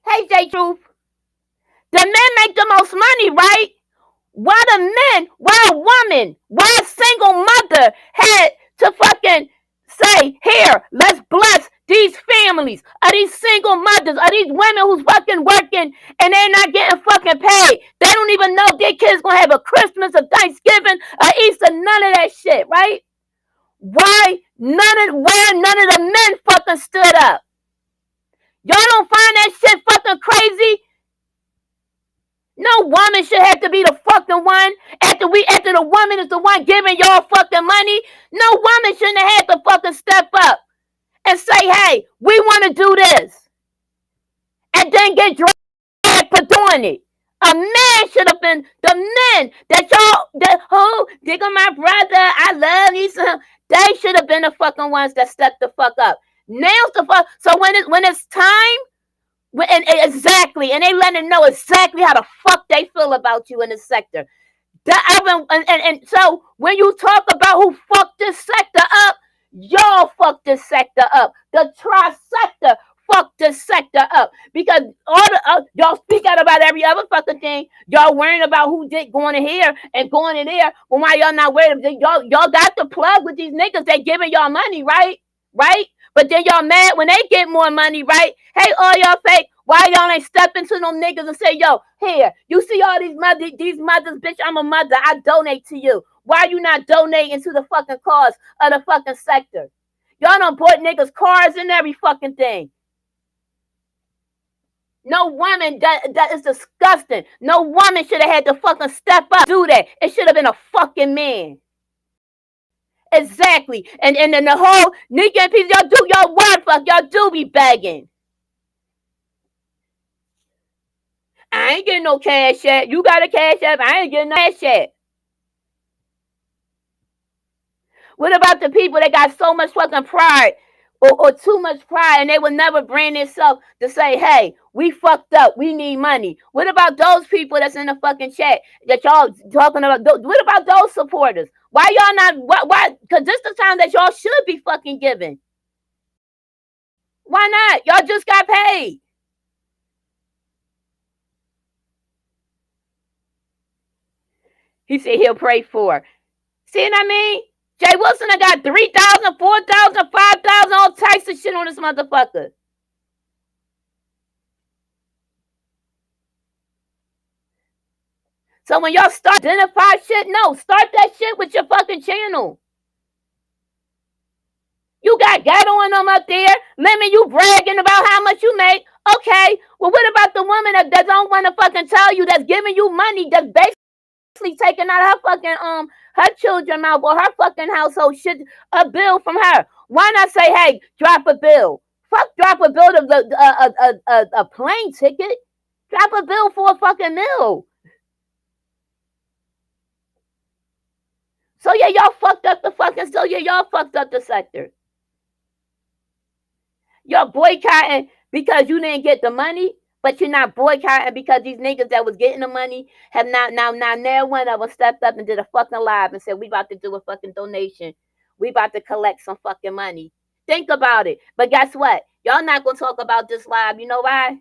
Hey, J Truth. The men make the most money, right? Why the men, why a woman, why a single mother had to fucking say, here, let's bless these families, are these single mothers, are these women who's fucking working and they're not getting fucking paid. They don't even know their kids gonna have a Christmas, a Thanksgiving, a Easter, none of that shit, right? Why none of the men fucking stood up? Y'all don't find that shit fucking crazy? No woman should have to be the fucking one after the woman is the one giving y'all fucking money. No woman shouldn't have had to fucking step up and say, hey, we want to do this. And then get dragged for doing it. A man should have been the men that Digga, my brother, I love you. They should have been the fucking ones that stepped the fuck up. Now's the fuck. So when it's time, and exactly, and they letting know exactly how the fuck they feel about you in the sector. And so when you talk about who fucked this sector up, y'all fucked this sector up. The tri-sector fucked this sector up, because all the y'all speak out about every other fucking thing. Y'all worrying about who did going in here and going in there. Well, why y'all not worried? Y'all got the plug with these niggas that giving y'all money, right? Right? But then y'all mad when they get more money, right? Hey, all y'all fake. Why y'all ain't step into them niggas and say, yo, here, you see all these mothers, bitch, I'm a mother. I donate to you. Why you not donating to the fucking cause of the fucking sector? Y'all done bought niggas cars and every fucking thing. No woman, that is disgusting. No woman should have had to fucking step up, do that. It should have been a fucking man. Exactly. And then the whole nigga and people, y'all do y'all word fuck, y'all do be begging. I ain't getting no cash yet. You got a cash app, I ain't getting no cash yet. What about the people that got so much fucking pride or too much pride, and they will never bring themselves to say, hey, we fucked up, we need money? What about those people that's in the fucking chat that y'all talking about? What about those supporters? Why y'all not? Why? Because this is the time that y'all should be fucking giving. Why not? Y'all just got paid. He said he'll pray for. See what I mean? Jay Wilson, I got 3,000, 4,000, 5,000, all types of shit on this motherfucker. So when y'all start identify shit, no, start that shit with your fucking channel. You got Gato on them up there, Lemon, you bragging about how much you make. Okay, well, what about the woman that don't want to fucking tell you, that's giving you money, that's basically taking out her fucking her children out or her fucking household shit, a bill from her? Why not say, hey, drop a bill? Fuck, drop a bill to a plane ticket. Drop a bill for a fucking meal. So yeah, y'all fucked up the fucking. So yeah, y'all fucked up the sector. Y'all boycotting because you didn't get the money, but you're not boycotting because these niggas that was getting the money have not now one of them stepped up and did a fucking live and said, we about to do a fucking donation. We about to collect some fucking money. Think about it. But guess what? Y'all not gonna talk about this live. You know why?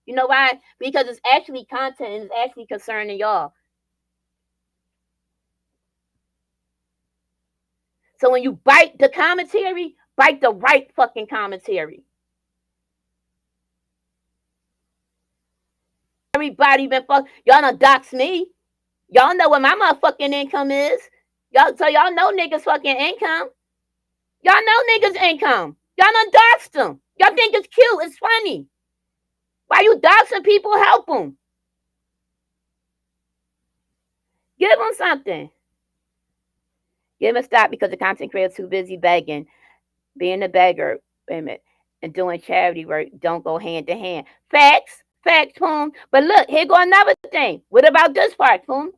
You know why? Because it's actually content and it's actually concerning y'all. So when you bite the commentary, bite the right fucking commentary. Everybody been fuck. Y'all done dox me. Y'all know what my motherfucking income is. So y'all know niggas fucking income. Y'all know niggas income. Y'all done doxed them. Y'all think it's cute. It's funny. Why you doxing people? Help them. Give them something. Give them a stop because the content creator too busy begging. Being a beggar, wait a minute, and doing charity work don't go hand to hand. Facts. Facts, Poom. But look, here go another thing. What about this part, Poom?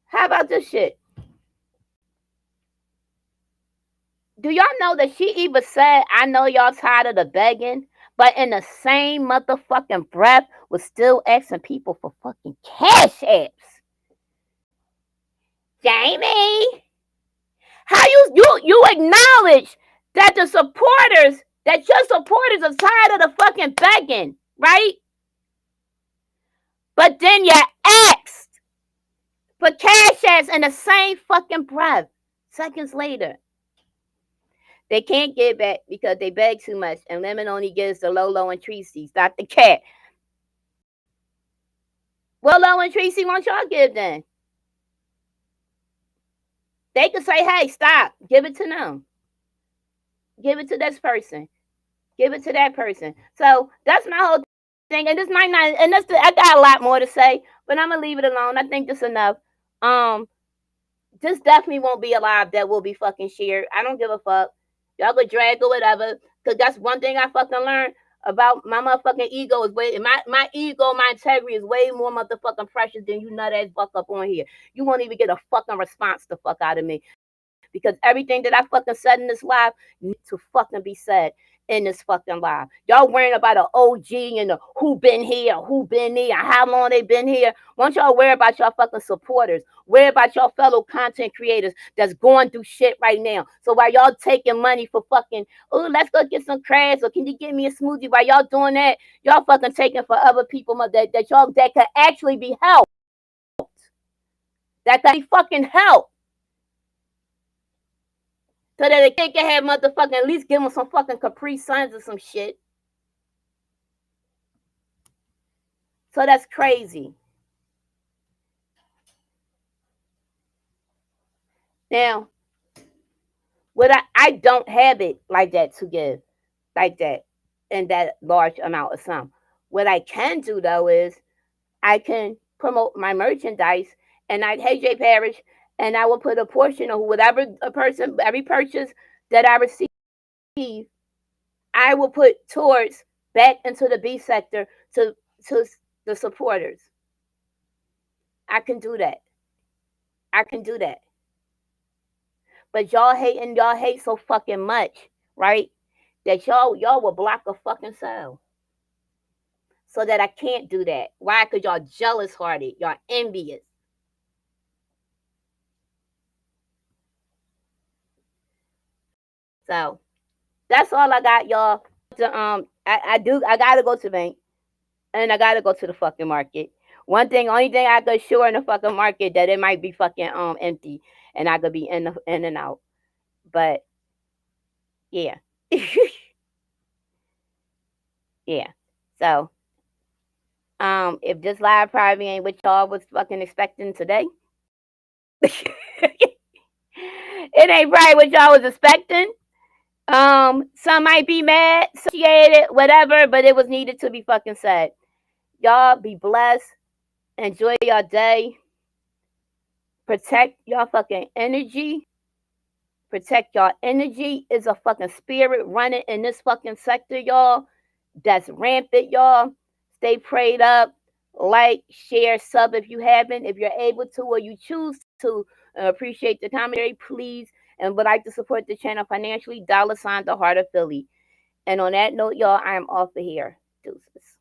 How about this shit? Do y'all know that she even said, I know y'all tired of the begging, but in the same motherfucking breath was still asking people for fucking cash apps. Jamie, how you acknowledge that your supporters are tired of the fucking begging, right? But then you asked for cash apps in the same fucking breath seconds later. They can't get back because they beg too much, and Lemon only gives the Lolo and Tracy, not the cat. Well, Lolo and Tracy won't y'all give then? They could say, hey, stop. Give it to them. Give it to this person. Give it to that person. So that's my whole thing. And this might not, and I got a lot more to say, but I'm going to leave it alone. I think this enough. This definitely won't be a live that will be fucking shared. I don't give a fuck. Y'all could drag or whatever. Because that's one thing I fucking learned about my motherfucking ego is way, my ego, my integrity is way more motherfucking precious than you nut ass fuck up on here. You won't even get a fucking response the fuck out of me. Because everything that I fucking said in this live needs to fucking be said in this fucking live. Y'all worrying about an OG and the who been here, who been there, how long they been here. Won't y'all worry about y'all fucking supporters? Worry about y'all fellow content creators that's going through shit right now. So while y'all taking money for fucking, oh, let's go get some crabs, or can you give me a smoothie? While y'all doing that, y'all fucking taking for other people that y'all that could actually be helped. That could be fucking helped. So that they can have motherfucking, at least give them some fucking Capri Suns or some shit. So that's crazy. Now, what I don't have it like that to give, like that, in that large amount of sum. What I can do though is I can promote my merchandise, and hey Jay Parrish, and I will put a portion of whatever every purchase that I receive, I will put towards back into the B sector to the supporters. I can do that. I can do that. But y'all hate so fucking much, right? That y'all will block a fucking sale. So that I can't do that. Why? Because y'all jealous hearted. Y'all envious. So that's all I got, y'all. I gotta go to the bank. And I gotta go to the fucking market. Only thing I could sure in the fucking market that it might be fucking empty and I could be in and out. But yeah. Yeah. So if this live probably ain't what y'all was fucking expecting today, it ain't right what y'all was expecting. Some might be mad, associated, whatever, but it was needed to be fucking said. Y'all be blessed. Enjoy your day. Protect your fucking energy. Protect your energy. Is a fucking spirit running in this fucking sector, y'all. That's rampant, y'all. Stay prayed up. Like, share, sub if you haven't. If you're able to or you choose to appreciate the commentary, please. And would like to support the channel financially, $, the Heart of Philly. And on that note, y'all, I am off of here. Deuces.